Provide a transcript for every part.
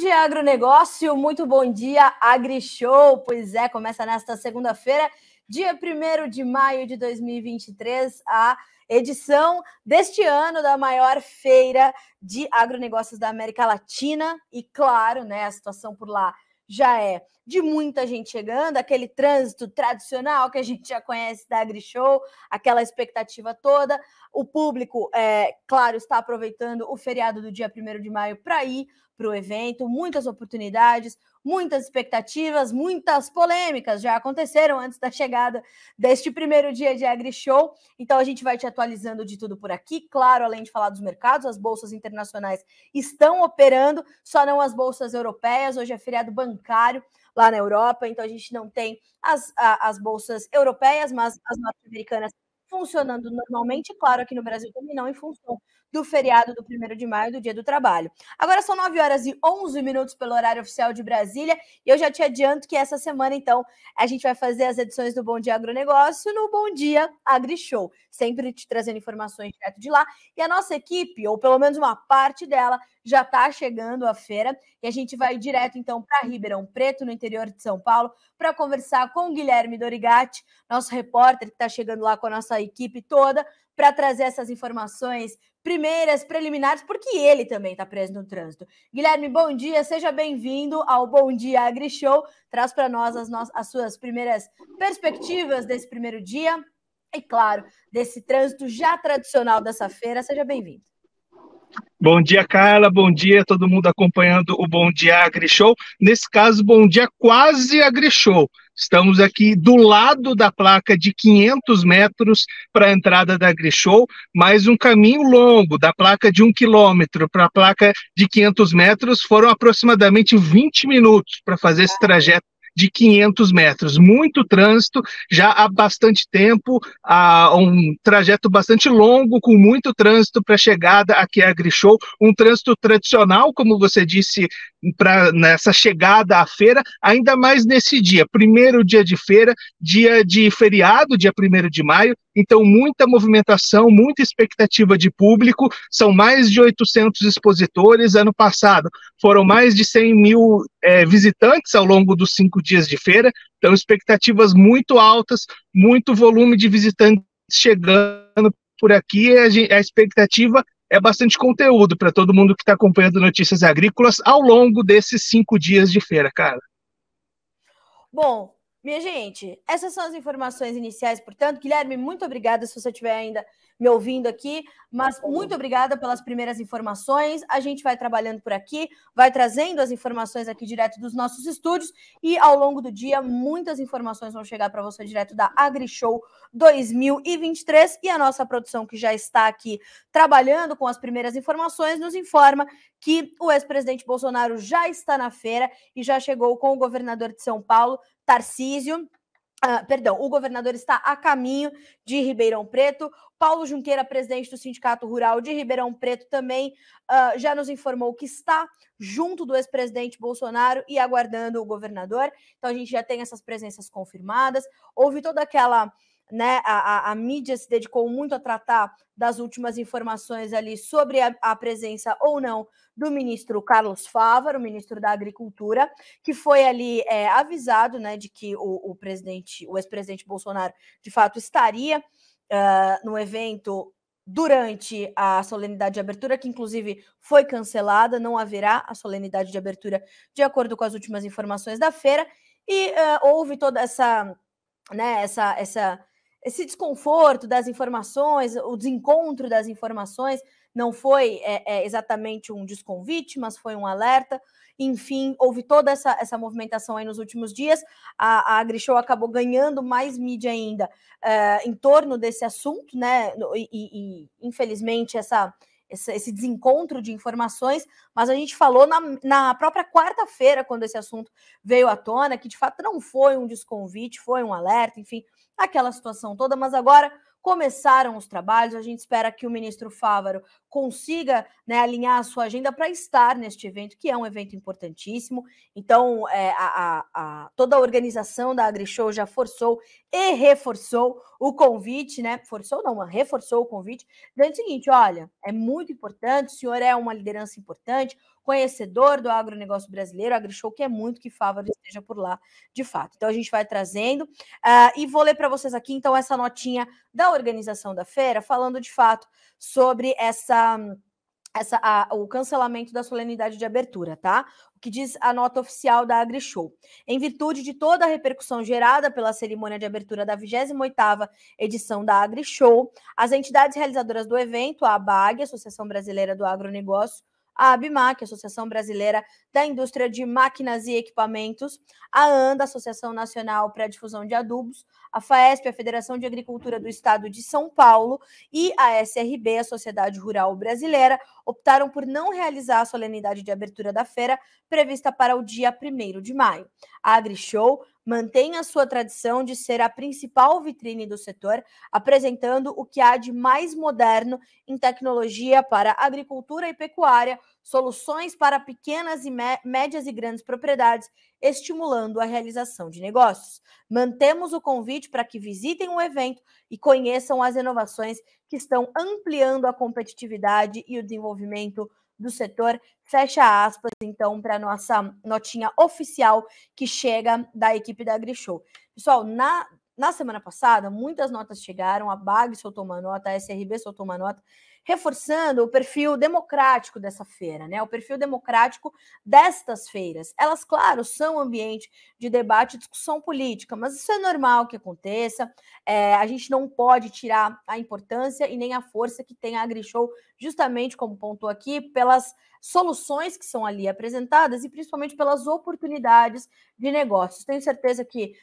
dia, agronegócio, muito bom dia, AgriShow. Pois é, começa nesta segunda-feira, dia 1º de maio de 2023, a edição deste ano da maior feira de agronegócios da América Latina. E claro, né, a situação por lá já é de muita gente chegando, aquele trânsito tradicional que a gente já conhece da AgriShow, aquela expectativa toda. O público, claro, está aproveitando o feriado do dia 1º de maio para ir para o evento, muitas oportunidades, muitas expectativas, muitas polêmicas já aconteceram antes da chegada deste primeiro dia de AgriShow. Então a gente vai te atualizando de tudo por aqui. Claro, além de falar dos mercados, as bolsas internacionais estão operando, só não as bolsas europeias. Hoje é feriado bancário lá na Europa, então a gente não tem as bolsas europeias, mas as norte-americanas funcionando normalmente, claro, aqui no Brasil também não, em função do feriado do 1º de maio, do Dia do Trabalho. Agora são 9h11 pelo horário oficial de Brasília, e eu já te adianto que essa semana, então, a gente vai fazer as edições do Bom Dia Agronegócio no Bom Dia AgriShow, sempre te trazendo informações direto de lá, e a nossa equipe, ou pelo menos uma parte dela, já está chegando à feira, e a gente vai direto, então, para Ribeirão Preto, no interior de São Paulo, para conversar com o Guilherme Dorigatti, nosso repórter que está chegando lá com a nossa equipe toda, para trazer essas informações primeiras, preliminares, porque ele também está preso no trânsito. Guilherme, bom dia, seja bem-vindo ao Bom Dia AgriShow. Traz para nós as suas primeiras perspectivas desse primeiro dia e, claro, desse trânsito já tradicional dessa feira. Seja bem-vindo. Bom dia, Carla. Bom dia a todo mundo acompanhando o Bom Dia AgriShow. Nesse caso, Bom Dia quase AgriShow. Estamos aqui do lado da placa de 500 metros para a entrada da AgriShow, mais um caminho longo, da placa de 1 quilômetro para a placa de 500 metros, foram aproximadamente 20 minutos para fazer esse trajeto de 500 metros. Muito trânsito, já há bastante tempo, um trajeto bastante longo, com muito trânsito para a chegada aqui à AgriShow, um trânsito tradicional, como você disse, nessa chegada à feira, ainda mais nesse dia, primeiro dia de feira, dia de feriado, dia 1º de maio, então muita movimentação, muita expectativa de público, são mais de 800 expositores. Ano passado foram mais de 100 mil visitantes ao longo dos 5 dias de feira, então expectativas muito altas, muito volume de visitantes chegando por aqui, a expectativa é bastante conteúdo para todo mundo que está acompanhando notícias agrícolas ao longo desses 5 dias de feira, cara. Bom, minha gente, essas são as informações iniciais, portanto, Guilherme, muito obrigada se você estiver ainda me ouvindo aqui, mas muito obrigada pelas primeiras informações. A gente vai trabalhando por aqui, vai trazendo as informações aqui direto dos nossos estúdios e ao longo do dia muitas informações vão chegar para você direto da AgriShow 2023 e a nossa produção que já está aqui trabalhando com as primeiras informações nos informa que o ex-presidente Bolsonaro já está na feira e já chegou com o governador de São Paulo, Tarcísio. O governador está a caminho de Ribeirão Preto. Paulo Junqueira, presidente do Sindicato Rural de Ribeirão Preto, também já nos informou que está junto do ex-presidente Bolsonaro e aguardando o governador. Então a gente já tem essas presenças confirmadas. Houve toda aquela... né, a mídia se dedicou muito a tratar das últimas informações ali sobre a presença ou não do ministro Carlos Fávaro, o ministro da Agricultura, que foi ali avisado, né, de que o ex-presidente Bolsonaro, de fato, estaria no evento durante a solenidade de abertura, que inclusive foi cancelada, não haverá a solenidade de abertura de acordo com as últimas informações da feira, e houve toda essa, né, esse desconforto das informações, o desencontro das informações, não foi exatamente um desconvite, mas foi um alerta. Enfim, houve toda essa movimentação aí nos últimos dias. A AgriShow acabou ganhando mais mídia ainda em torno desse assunto, né? E infelizmente, esse desencontro de informações, mas a gente falou na própria quarta-feira, quando esse assunto veio à tona, que de fato não foi um desconvite, foi um alerta, enfim, aquela situação toda, mas agora começaram os trabalhos, a gente espera que o ministro Fávaro consiga, né, alinhar a sua agenda para estar neste evento, que é um evento importantíssimo. Então, toda a organização da AgriShow já forçou e reforçou o convite, né? Forçou não, reforçou o convite, dizendo o seguinte: olha, é muito importante, o senhor é uma liderança importante, conhecedor do agronegócio brasileiro, a AgriShow quer muito que Fávaro esteja por lá, de fato. Então, a gente vai trazendo, e vou ler para vocês aqui, então, essa notinha da organização da feira, falando, de fato, sobre o cancelamento da solenidade de abertura, tá? O que diz a nota oficial da AgriShow. Em virtude de toda a repercussão gerada pela cerimônia de abertura da 28ª edição da AgriShow, as entidades realizadoras do evento, a ABAG, Associação Brasileira do Agronegócio, a ABMAC, Associação Brasileira da Indústria de Máquinas e Equipamentos, a ANDA, Associação Nacional para a Difusão de Adubos, a FAESP, a Federação de Agricultura do Estado de São Paulo, e a SRB, a Sociedade Rural Brasileira, optaram por não realizar a solenidade de abertura da feira prevista para o dia 1º de maio. A AgriShow mantém a sua tradição de ser a principal vitrine do setor, apresentando o que há de mais moderno em tecnologia para agricultura e pecuária, soluções para pequenas e médias e grandes propriedades, estimulando a realização de negócios. Mantemos o convite para que visitem o evento e conheçam as inovações que estão ampliando a competitividade e o desenvolvimento do setor. Fecha aspas, então, para a nossa notinha oficial que chega da equipe da AgriShow. Pessoal, na semana passada, muitas notas chegaram, a BAG soltou uma nota, a SRB soltou uma nota, reforçando o perfil democrático dessa feira, né? O perfil democrático destas feiras. Elas, claro, são ambiente de debate e discussão política, mas isso é normal que aconteça. A gente não pode tirar a importância e nem a força que tem a AgriShow, justamente como pontuou aqui, pelas soluções que são ali apresentadas e principalmente pelas oportunidades de negócios. Tenho certeza que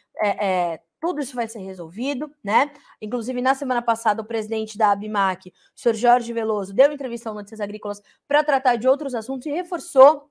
tudo isso vai ser resolvido, né? Inclusive, na semana passada, o presidente da ABMAC, o senhor Jorge Veloso, deu entrevista ao Notícias Agrícolas para tratar de outros assuntos e reforçou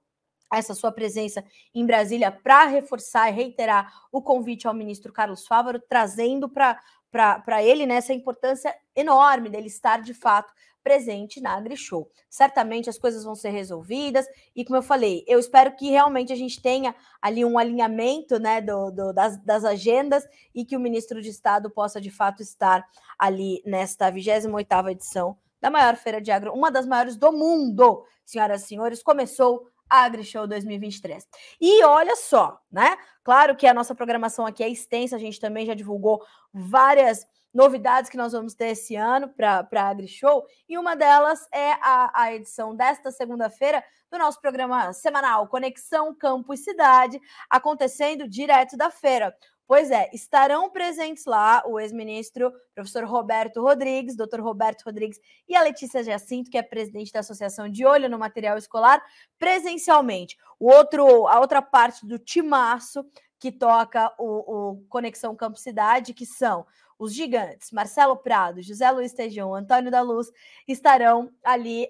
essa sua presença em Brasília para reforçar e reiterar o convite ao ministro Carlos Fávaro, trazendo para ele, né, essa importância enorme dele estar, de fato, presente na AgriShow. Certamente as coisas vão ser resolvidas e, como eu falei, eu espero que realmente a gente tenha ali um alinhamento, né, das agendas e que o ministro de Estado possa, de fato, estar ali nesta 28ª edição da maior feira de agro, uma das maiores do mundo, senhoras e senhores. Começou a AgriShow 2023. E olha só, né? Claro que a nossa programação aqui é extensa, a gente também já divulgou várias novidades que nós vamos ter esse ano para a AgriShow, e uma delas é a edição desta segunda-feira do nosso programa semanal Conexão Campo e Cidade, acontecendo direto da feira. Pois é, estarão presentes lá o ex-ministro professor Roberto Rodrigues, doutor Roberto Rodrigues, e a Letícia Jacinto, que é presidente da Associação de Olho no Material Escolar, presencialmente. A outra parte do timaço que toca o Conexão Campo Cidade, que são os gigantes Marcelo Prado, José Luiz Tejão, Antônio da Luz, estarão ali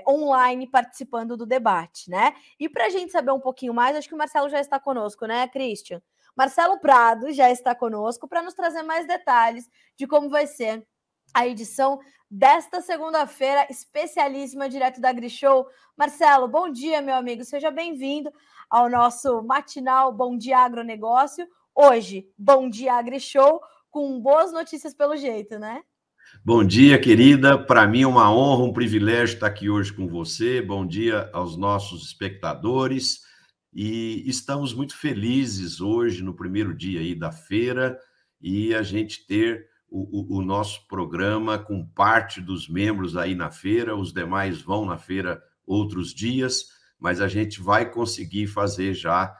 online participando do debate, né? E para a gente saber um pouquinho mais, acho que o Marcelo já está conosco, né, Christian? Marcelo Prado já está conosco para nos trazer mais detalhes de como vai ser a edição desta segunda-feira especialíssima direto da AgriShow. Marcelo, bom dia, meu amigo. Seja bem-vindo ao nosso matinal Bom Dia Agronegócio. Hoje, Bom Dia AgriShow, com boas notícias pelo jeito, né? Bom dia, querida. Para mim é uma honra, um privilégio estar aqui hoje com você. Bom dia aos nossos espectadores. E estamos muito felizes hoje, no primeiro dia aí da feira, e a gente ter o nosso programa com parte dos membros aí na feira. Os demais vão na feira outros dias, mas a gente vai conseguir fazer já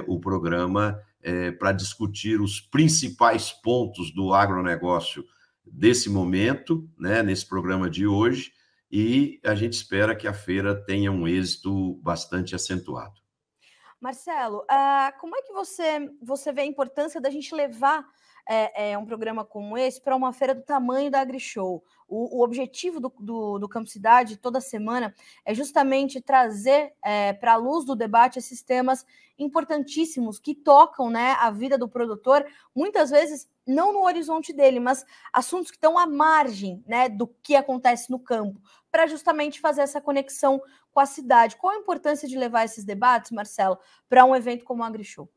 o programa para discutir os principais pontos do agronegócio desse momento, né, nesse programa de hoje, e a gente espera que a feira tenha um êxito bastante acentuado. Marcelo, como é que você vê a importância da gente levar um programa como esse para uma feira do tamanho da AgriShow? O objetivo do Campo Cidade toda semana é justamente trazer para a luz do debate esses temas importantíssimos que tocam, né, a vida do produtor, muitas vezes não no horizonte dele, mas assuntos que estão à margem, né, do que acontece no campo, para justamente fazer essa conexão com a cidade. Qual a importância de levar esses debates, Marcelo, para um evento como a AgriShow?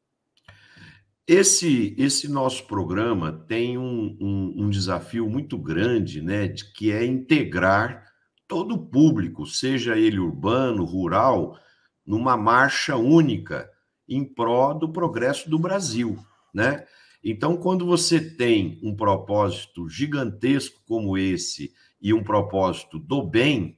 Esse nosso programa tem um desafio muito grande, né, que é integrar todo o público, seja ele urbano, rural, numa marcha única em prol do progresso do Brasil, né? Então, quando você tem um propósito gigantesco como esse e um propósito do bem,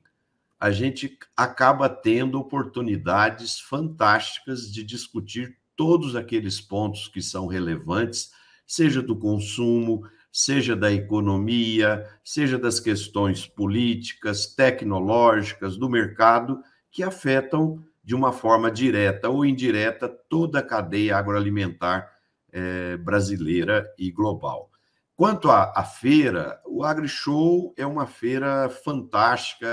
a gente acaba tendo oportunidades fantásticas de discutir todos aqueles pontos que são relevantes, seja do consumo, seja da economia, seja das questões políticas, tecnológicas, do mercado, que afetam de uma forma direta ou indireta toda a cadeia agroalimentar brasileira e global. Quanto à feira, o AgriShow é uma feira fantástica,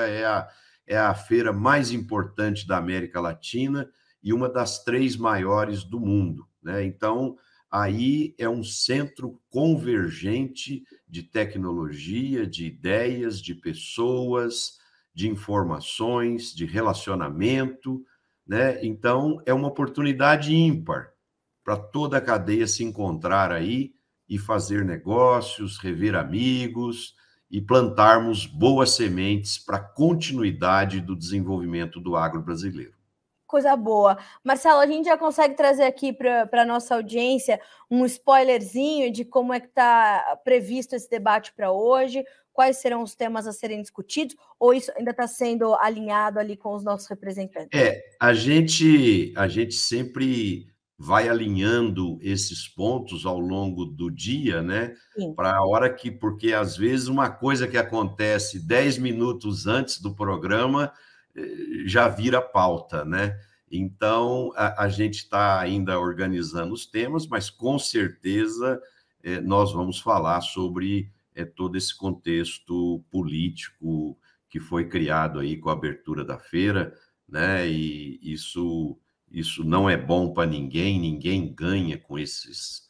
é a feira mais importante da América Latina e uma das 3 maiores do mundo, né? Então, aí é um centro convergente de tecnologia, de ideias, de pessoas, de informações, de relacionamento, né? Então, é uma oportunidade ímpar para toda a cadeia se encontrar aí e fazer negócios, rever amigos e plantarmos boas sementes para a continuidade do desenvolvimento do agro brasileiro. Coisa boa. Marcelo, a gente já consegue trazer aqui para a nossa audiência um spoilerzinho de como é que está previsto esse debate para hoje, quais serão os temas a serem discutidos, ou isso ainda está sendo alinhado ali com os nossos representantes? A gente sempre vai alinhando esses pontos ao longo do dia, né? Para a hora que, porque às vezes uma coisa que acontece 10 minutos antes do programa já vira pauta, né? Então, a gente está ainda organizando os temas, mas com certeza nós vamos falar sobre todo esse contexto político que foi criado aí com a abertura da feira, né? E isso não é bom para ninguém ganha com esses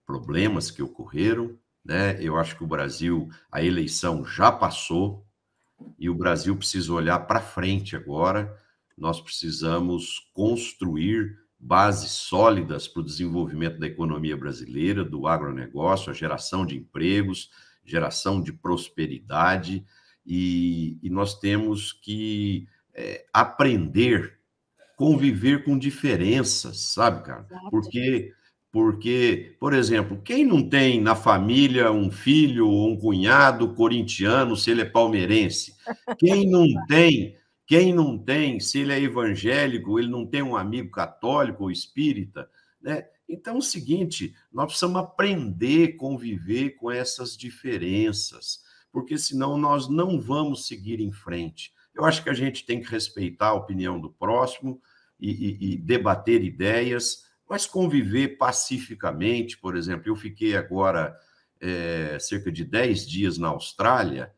problemas que ocorreram, né? Eu acho que o Brasil, a eleição já passou e o Brasil precisa olhar para frente agora. Nós precisamos construir bases sólidas para o desenvolvimento da economia brasileira, do agronegócio, a geração de empregos, geração de prosperidade, e nós temos que aprender, conviver com diferenças, sabe, cara? Porque, por exemplo, quem não tem na família um filho ou um cunhado corintiano, se ele é palmeirense? Quem não tem, se ele é evangélico, ele não tem um amigo católico ou espírita, né? Então é o seguinte, nós precisamos aprender a conviver com essas diferenças, porque senão nós não vamos seguir em frente. Eu acho que a gente tem que respeitar a opinião do próximo e debater ideias, mas conviver pacificamente. Por exemplo, eu fiquei agora cerca de 10 dias na Austrália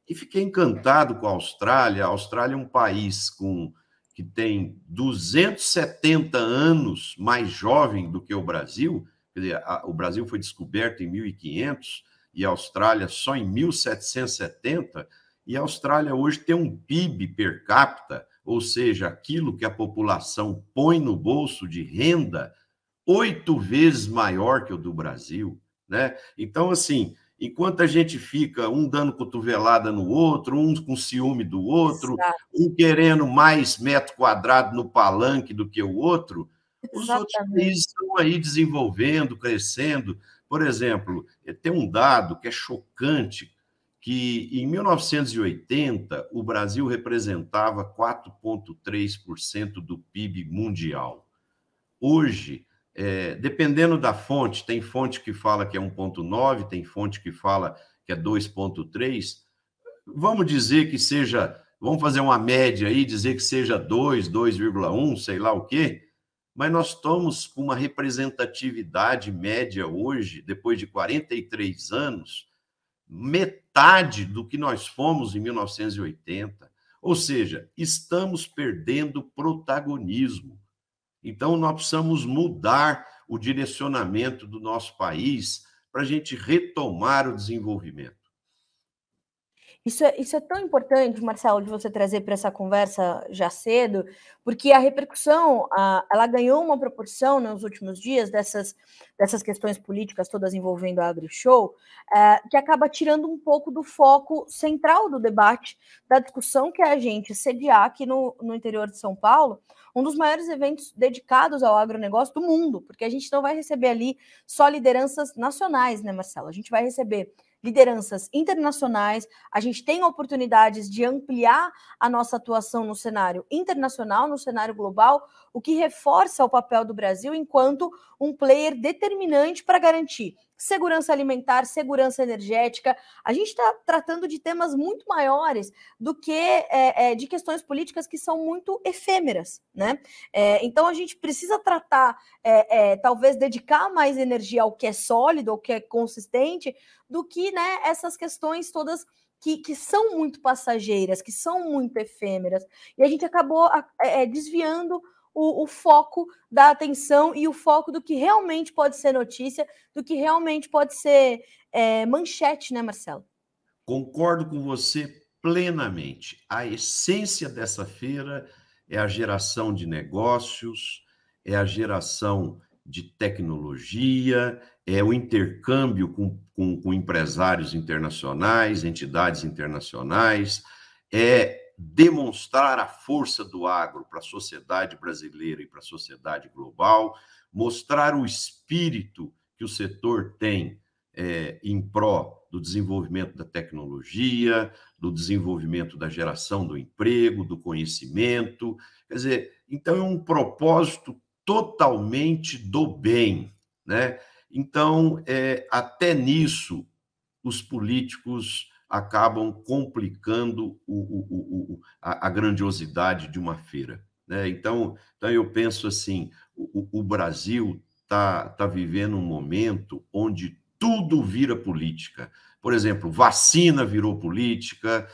e fiquei encantado com a Austrália. A Austrália é um país que tem 270 anos mais jovem do que o Brasil. Quer dizer, o Brasil foi descoberto em 1500 e a Austrália só em 1770, e a Austrália hoje tem um PIB per capita, ou seja, aquilo que a população põe no bolso de renda, 8 vezes maior que o do Brasil, né? Então, assim, enquanto a gente fica um dando cotovelada no outro, um com ciúme do outro, Exato. Um querendo mais metro quadrado no palanque do que o outro, os outros países estão aí desenvolvendo, crescendo. Por exemplo, tem um dado que é chocante, que em 1980 o Brasil representava 4,3% do PIB mundial. Hoje, dependendo da fonte, tem fonte que fala que é 1,9, tem fonte que fala que é 2,3. Vamos dizer que seja, vamos fazer uma média aí, dizer que seja 2, 2,1, sei lá o quê, mas nós estamos com uma representatividade média hoje, depois de 43 anos, metade do que nós fomos em 1980. Ou seja, estamos perdendo protagonismo. Então, nós precisamos mudar o direcionamento do nosso país para a gente retomar o desenvolvimento. Isso é tão importante, Marcelo, de você trazer para essa conversa já cedo, porque a repercussão, ela ganhou uma proporção nos últimos dias dessas questões políticas todas envolvendo a AgriShow, que acaba tirando um pouco do foco central do debate, da discussão que é a gente sediar aqui no interior de São Paulo, um dos maiores eventos dedicados ao agronegócio do mundo, porque a gente não vai receber ali só lideranças nacionais, né, Marcelo? A gente vai receber lideranças internacionais, a gente tem oportunidades de ampliar a nossa atuação no cenário internacional, no cenário global, o que reforça o papel do Brasil enquanto um player determinante para garantir segurança alimentar, segurança energética. A gente está tratando de temas muito maiores do que de questões políticas que são muito efêmeras, né? Então a gente precisa tratar, talvez dedicar mais energia ao que é sólido, ao que é consistente, do que, né, essas questões todas que são muito passageiras, que são muito efêmeras. E a gente acabou desviando o foco da atenção e o foco do que realmente pode ser notícia, do que realmente pode ser manchete, né, Marcelo? Concordo com você plenamente. A essência dessa feira é a geração de negócios, é a geração de tecnologia, é o intercâmbio com empresários internacionais, entidades internacionais, é demonstrar a força do agro para a sociedade brasileira e para a sociedade global, mostrar o espírito que o setor tem em pró do desenvolvimento da tecnologia, do desenvolvimento da geração do emprego, do conhecimento. Quer dizer, então é um propósito totalmente do bem, né? Então, até nisso, os políticos acabam complicando a grandiosidade de uma feira, né? Então eu penso assim, o Brasil está vivendo um momento onde tudo vira política. Por exemplo, vacina virou política,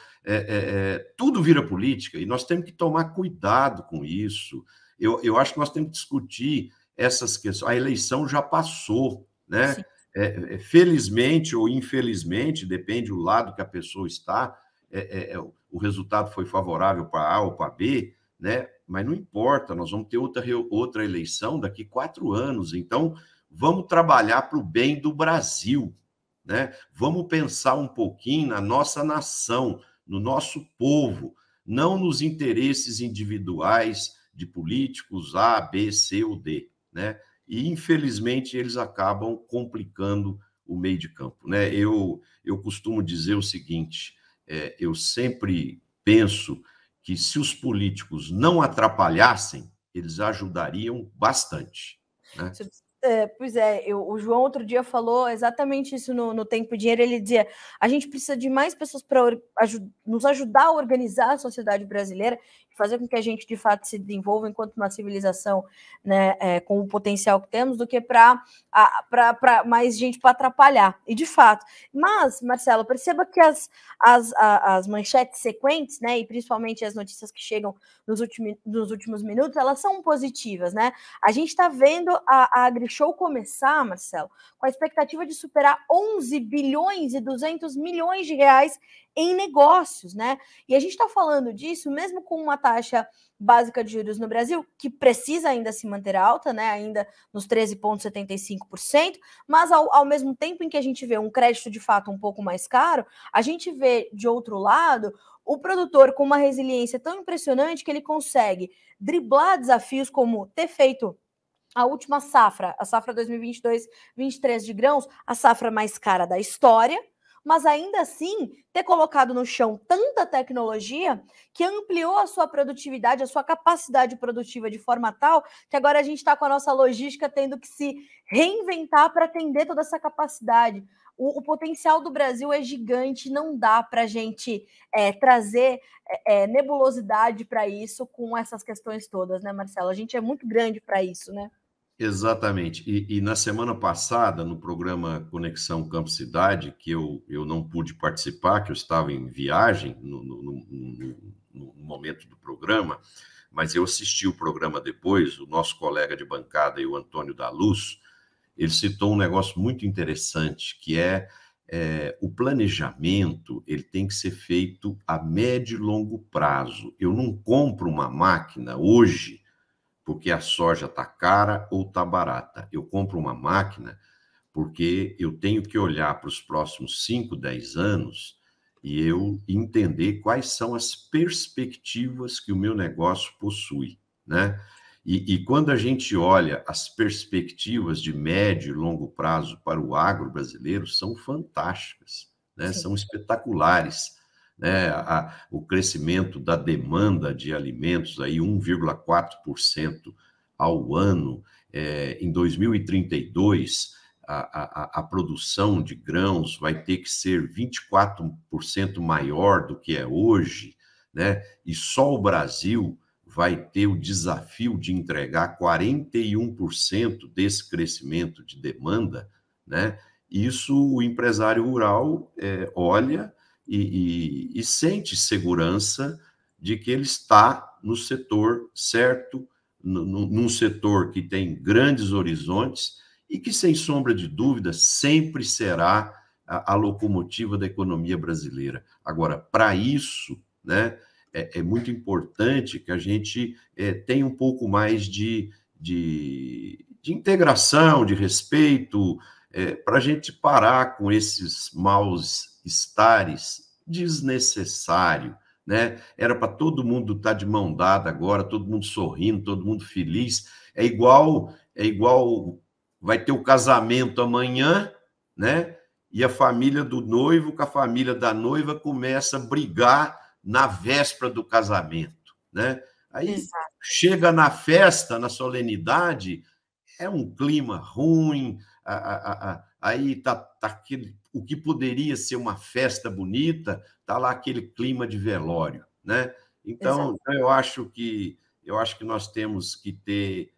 tudo vira política, e nós temos que tomar cuidado com isso. Eu acho que nós temos que discutir essas questões. A eleição já passou, né? Felizmente ou infelizmente, depende do lado que a pessoa está, o resultado foi favorável para A ou para B, né? Mas não importa, nós vamos ter outra eleição daqui 4 anos, então vamos trabalhar para o bem do Brasil, né? Vamos pensar um pouquinho na nossa nação, no nosso povo, não nos interesses individuais de políticos A, B, C ou D, né? E, infelizmente, eles acabam complicando o meio de campo, né? Eu costumo dizer o seguinte, eu sempre penso que se os políticos não atrapalhassem, eles ajudariam bastante, né? Pois é, o João outro dia falou exatamente isso no Tempo e Dinheiro. Ele dizia: a gente precisa de mais pessoas para nos ajudar a organizar a sociedade brasileira e fazer com que a gente de fato se desenvolva enquanto uma civilização, né, com o potencial que temos, do que para mais gente para atrapalhar. E de fato. Mas, Marcelo, perceba que as manchetes sequentes, né, e principalmente as notícias que chegam nos últimos minutos, elas são positivas, né? A gente está vendo a AgriShow começar, Marcelo, com a expectativa de superar 11 bilhões e 200 milhões de reais em negócios, né? E a gente está falando disso mesmo com uma taxa básica de juros no Brasil, que precisa ainda se manter alta, né? Ainda nos 13,75%, mas ao mesmo tempo em que a gente vê um crédito de fato um pouco mais caro, a gente vê, de outro lado, o produtor com uma resiliência tão impressionante que ele consegue driblar desafios como ter feito a última safra, a safra 2022-23 de grãos, a safra mais cara da história, mas ainda assim ter colocado no chão tanta tecnologia que ampliou a sua produtividade, a sua capacidade produtiva de forma tal que agora a gente está com a nossa logística tendo que se reinventar para atender toda essa capacidade. O potencial do Brasil é gigante, não dá para a gente trazer nebulosidade para isso com essas questões todas, né, Marcelo? A gente é muito grande para isso, né? Exatamente. E na semana passada, no programa Conexão Campo Cidade, que eu não pude participar, que eu estava em viagem no momento do programa, mas eu assisti o programa depois, o nosso colega de bancada, o Antônio da Luz, ele citou um negócio muito interessante, que é o planejamento ele tem que ser feito a médio e longo prazo. Eu não compro uma máquina hoje porque a soja está cara ou está barata. Eu compro uma máquina porque eu tenho que olhar para os próximos 5, 10 anos e eu entender quais são as perspectivas que o meu negócio possui, né? E quando a gente olha as perspectivas de médio e longo prazo para o agro brasileiro, são fantásticas, né? São espetaculares, né? O crescimento da demanda de alimentos, aí 1,4% ao ano, em 2032, a produção de grãos vai ter que ser 24% maior do que é hoje, né? E só o Brasil vai ter o desafio de entregar 41% desse crescimento de demanda, né? Isso o empresário rural olha e sente segurança de que ele está no setor certo, num setor que tem grandes horizontes e que, sem sombra de dúvida, sempre será a locomotiva da economia brasileira. Agora, para isso, né, é muito importante que a gente tenha um pouco mais de integração, de respeito, para a gente parar com esses mal-estares desnecessários, né? Era para todo mundo estar de mão dada agora, todo mundo sorrindo, todo mundo feliz. É igual vai ter o casamento amanhã, né? E a família do noivo com a família da noiva começa a brigar na véspera do casamento, né? Aí Exato. Chega na festa, na solenidade, é um clima ruim, aí tá aquele, o que poderia ser uma festa bonita, tá lá aquele clima de velório, né? Então eu acho que nós temos que ter,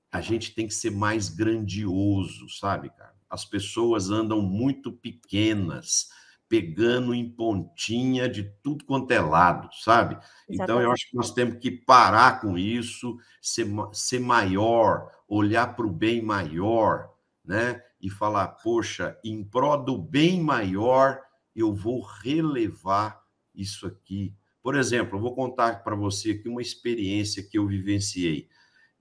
a gente tem que ser mais grandioso, sabe, cara? As pessoas andam muito pequenas, pegando em pontinha de tudo quanto é lado, sabe? Exatamente. Então, eu acho que nós temos que parar com isso, ser maior, olhar para o bem maior, né? E falar, poxa, em prol do bem maior, eu vou relevar isso aqui. Por exemplo, eu vou contar para você aqui uma experiência que eu vivenciei.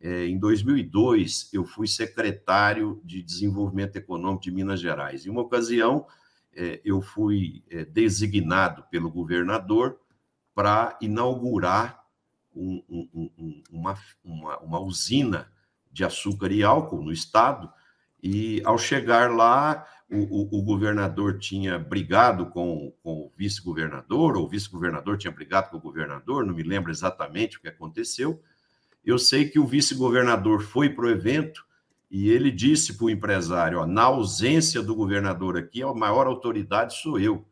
Em 2002, eu fui secretário de Desenvolvimento Econômico de Minas Gerais. Em uma ocasião, eu fui designado pelo governador para inaugurar uma usina de açúcar e álcool no estado, e ao chegar lá, o governador tinha brigado com o vice-governador, ou o vice-governador tinha brigado com o governador, não me lembro exatamente o que aconteceu. Eu sei que o vice-governador foi para o evento e ele disse para o empresário, ó, na ausência do governador aqui, a maior autoridade sou eu.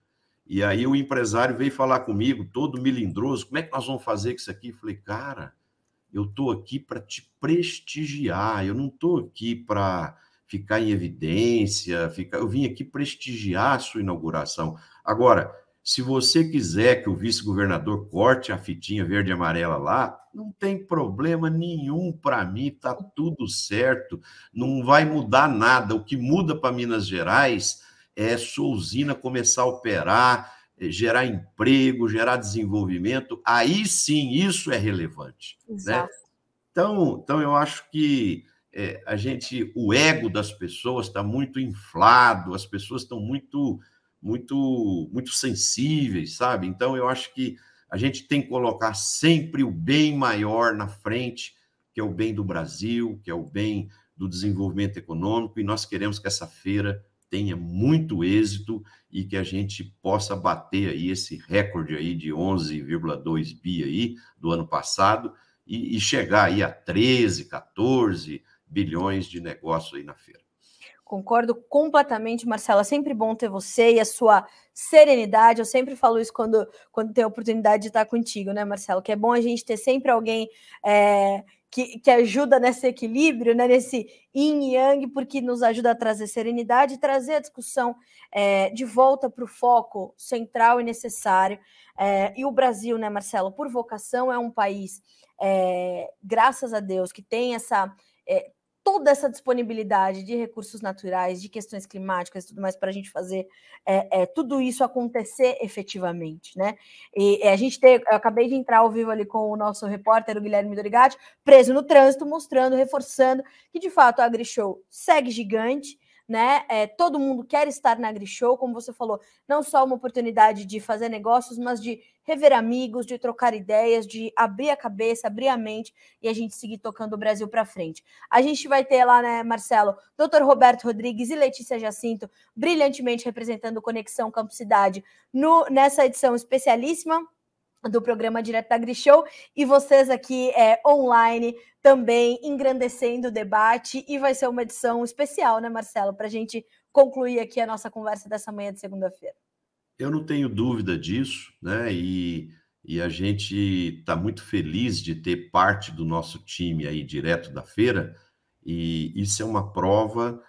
E aí o empresário veio falar comigo, todo melindroso, como é que nós vamos fazer com isso aqui? Eu falei, cara, eu estou aqui para te prestigiar, eu não estou aqui para ficar em evidência, eu vim aqui prestigiar a sua inauguração. Agora, se você quiser que o vice-governador corte a fitinha verde e amarela lá, não tem problema nenhum para mim, está tudo certo, não vai mudar nada. O que muda para Minas Gerais é sua usina começar a operar, gerar emprego, gerar desenvolvimento. Aí sim, isso é relevante. Exato. Né? Então, eu acho que o ego das pessoas está muito inflado, as pessoas estão muito sensíveis, sabe? Então, eu acho que a gente tem que colocar sempre o bem maior na frente, que é o bem do Brasil, que é o bem do desenvolvimento econômico, e nós queremos que essa feira tenha muito êxito e que a gente possa bater aí esse recorde aí de 11,2 bi aí do ano passado e chegar aí a 13, 14 bilhões de negócio aí na feira. Concordo completamente, Marcela. É sempre bom ter você e a sua serenidade. Eu sempre falo isso quando tenho a oportunidade de estar contigo, né, Marcelo? Que é bom a gente ter sempre alguém que ajuda nesse equilíbrio, né, nesse yin e yang, porque nos ajuda a trazer serenidade e trazer a discussão de volta para o foco central e necessário. E o Brasil, né, Marcelo, por vocação, é um país, graças a Deus, que tem essa... toda essa disponibilidade de recursos naturais, de questões climáticas e tudo mais para a gente fazer tudo isso acontecer efetivamente, né? Eu acabei de entrar ao vivo ali com o nosso repórter, o Guilherme Dorigatti, preso no trânsito, mostrando, reforçando que, de fato, a AgriShow segue gigante, né? Todo mundo quer estar na AgriShow, como você falou, não só uma oportunidade de fazer negócios, mas de rever amigos, de trocar ideias, de abrir a cabeça, abrir a mente e a gente seguir tocando o Brasil para frente. A gente vai ter lá, né, Marcelo, Dr. Roberto Rodrigues e Letícia Jacinto, brilhantemente representando Conexão Campo Cidade nessa edição especialíssima do programa Direto da AgriShow, e vocês aqui online também engrandecendo o debate, e vai ser uma edição especial, né, Marcelo, para a gente concluir aqui a nossa conversa dessa manhã de segunda-feira. Eu não tenho dúvida disso, né? E a gente está muito feliz de ter parte do nosso time aí direto da feira, e isso é uma prova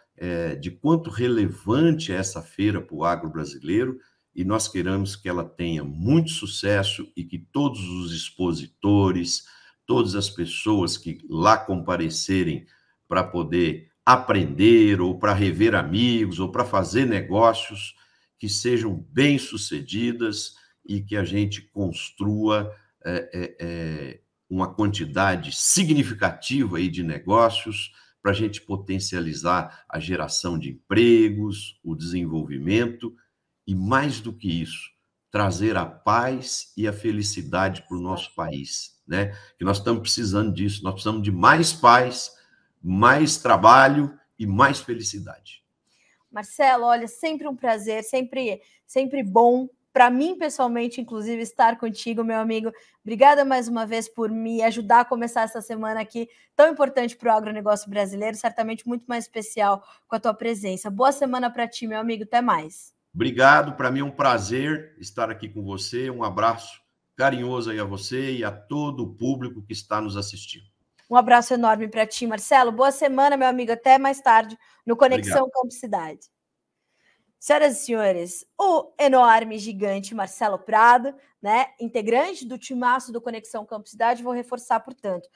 de quanto relevante é essa feira para o agro brasileiro, e nós queremos que ela tenha muito sucesso e que todos os expositores, todas as pessoas que lá comparecerem para poder aprender ou para rever amigos ou para fazer negócios, que sejam bem-sucedidas e que a gente construa uma quantidade significativa aí de negócios para a gente potencializar a geração de empregos, o desenvolvimento e, mais do que isso, trazer a paz e a felicidade para o nosso país, né? Que nós estamos precisando disso, nós precisamos de mais paz, mais trabalho e mais felicidade. Marcelo, olha, sempre um prazer, sempre bom, para mim pessoalmente, inclusive, estar contigo, meu amigo. Obrigada mais uma vez por me ajudar a começar essa semana aqui, tão importante para o agronegócio brasileiro, certamente muito mais especial com a tua presença. Boa semana para ti, meu amigo, até mais. Obrigado, para mim é um prazer estar aqui com você, um abraço carinhoso aí a você e a todo o público que está nos assistindo. Um abraço enorme para ti, Marcelo. Boa semana, meu amigo. Até mais tarde no Conexão Campo Cidade. Senhoras e senhores, o enorme, gigante Marcelo Prado, né, integrante do timaço do Conexão Campo Cidade, vou reforçar, portanto.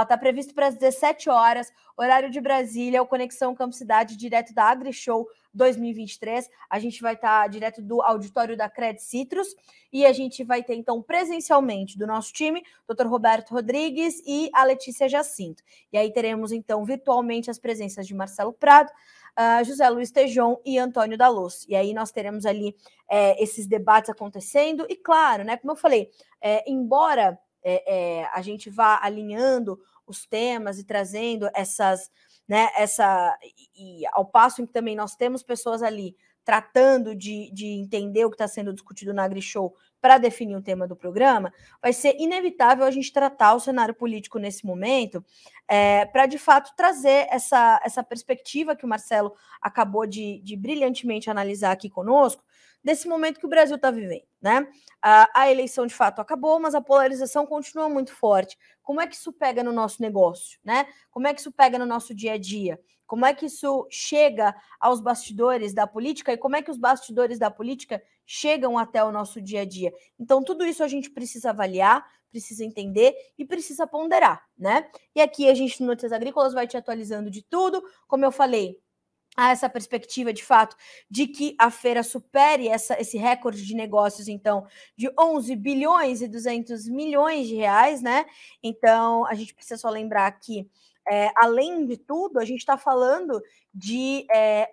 Tá previsto para as 17 horas, horário de Brasília, o Conexão Campo Cidade, direto da AgriShow 2023. A gente vai estar direto do auditório da Credit Citrus e a gente vai ter, então, presencialmente do nosso time, Dr. Roberto Rodrigues e a Letícia Jacinto. E aí teremos, então, virtualmente as presenças de Marcelo Prado, José Luiz Tejon e Antônio Dallos. E aí nós teremos ali esses debates acontecendo. E claro, né, como eu falei, embora a gente vá alinhando os temas e trazendo e ao passo em que também nós temos pessoas ali tratando de entender o que está sendo discutido na AgriShow para definir o tema do programa, vai ser inevitável a gente tratar o cenário político nesse momento para, de fato, trazer essa perspectiva que o Marcelo acabou de brilhantemente analisar aqui conosco, desse momento que o Brasil está vivendo, né? A eleição, de fato, acabou, mas a polarização continua muito forte. Como é que isso pega no nosso negócio, né? Como é que isso pega no nosso dia a dia? Como é que isso chega aos bastidores da política e como é que os bastidores da política chegam até o nosso dia a dia? Então, tudo isso a gente precisa avaliar, precisa entender e precisa ponderar, né? E aqui a gente, no Notícias Agrícolas, vai te atualizando de tudo. Como eu falei, há essa perspectiva, de fato, de que a feira supere esse recorde de negócios, então, de 11 bilhões e 200 milhões de reais, né? Então, a gente precisa só lembrar que, além de tudo, a gente está falando de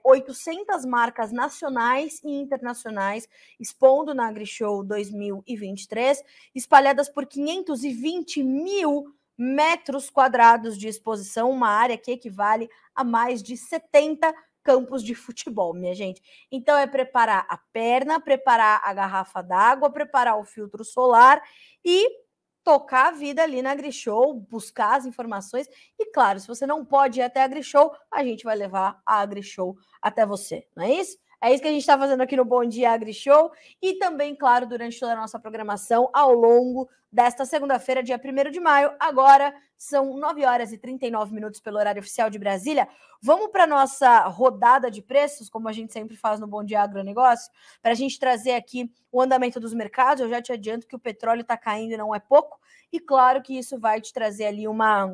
800 marcas nacionais e internacionais expondo na AgriShow 2023, espalhadas por 520 mil metros quadrados de exposição, uma área que equivale a mais de 70 campos de futebol, minha gente. Então, é preparar a perna, preparar a garrafa d'água, preparar o filtro solar e tocar a vida ali na AgriShow, buscar as informações. E, claro, se você não pode ir até a AgriShow, a gente vai levar a AgriShow até você, não é isso? É isso que a gente está fazendo aqui no Bom Dia AgriShow e também, claro, durante toda a nossa programação ao longo desta segunda-feira, dia 1º de maio. Agora são 9 horas e 39 minutos pelo horário oficial de Brasília. Vamos para a nossa rodada de preços, como a gente sempre faz no Bom Dia Agronegócio, para a gente trazer aqui o andamento dos mercados. Eu já te adianto que o petróleo está caindo e não é pouco. E claro que isso vai te trazer ali uma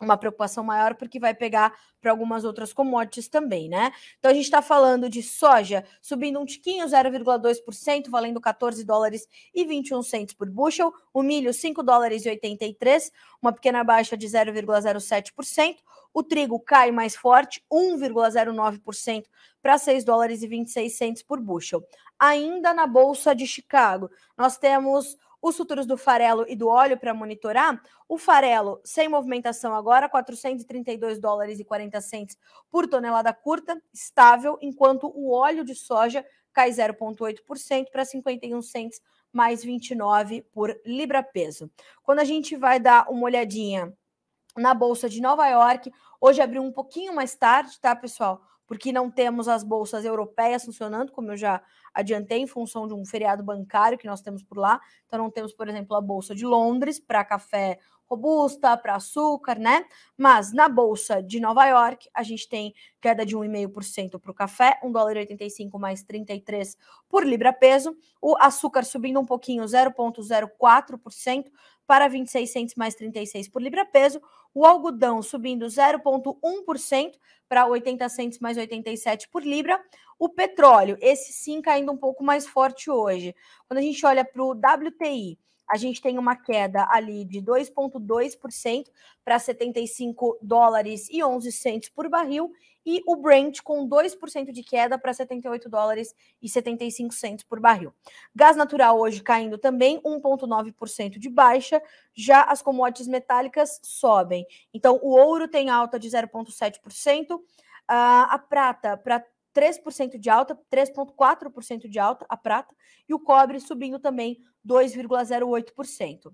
uma preocupação maior, porque vai pegar para algumas outras commodities também, né? Então, a gente está falando de soja subindo um tiquinho, 0,2%, valendo 14 dólares e 21 centos por bushel. O milho, 5 dólares e 83, uma pequena baixa de 0,07%. O trigo cai mais forte, 1,09%, para 6 dólares e 26 centos por bushel. Ainda na Bolsa de Chicago, nós temos os futuros do farelo e do óleo para monitorar. O farelo, sem movimentação agora, 432 dólares e 40 centos por tonelada curta, estável, enquanto o óleo de soja cai 0,8% para 51 centos mais 29 por libra-peso. Quando a gente vai dar uma olhadinha na Bolsa de Nova York, hoje abriu um pouquinho mais tarde, tá, pessoal? Porque não temos as bolsas europeias funcionando, como eu já adiantei, em função de um feriado bancário que nós temos por lá. Então, não temos, por exemplo, a Bolsa de Londres para café robusta, para açúcar, né? Mas na Bolsa de Nova York, a gente tem queda de 1,5% para o café, 1 dólar e 85 mais 33 por libra-peso. O açúcar subindo um pouquinho, 0,04%, para 26 centos mais 36 por libra-peso. O algodão subindo 0,1% para 80 centos mais 87 por libra. O petróleo, esse sim caindo um pouco mais forte hoje. Quando a gente olha para o WTI, a gente tem uma queda ali de 2,2% para 75 dólares e 11 centos por barril. E o Brent com 2% de queda para 78 dólares e 75 centos por barril. Gás natural hoje caindo também, 1,9% de baixa, já as commodities metálicas sobem. Então, o ouro tem alta de 0,7%, a prata para 3% de alta, 3,4% de alta, a prata, e o cobre subindo também 2,08%.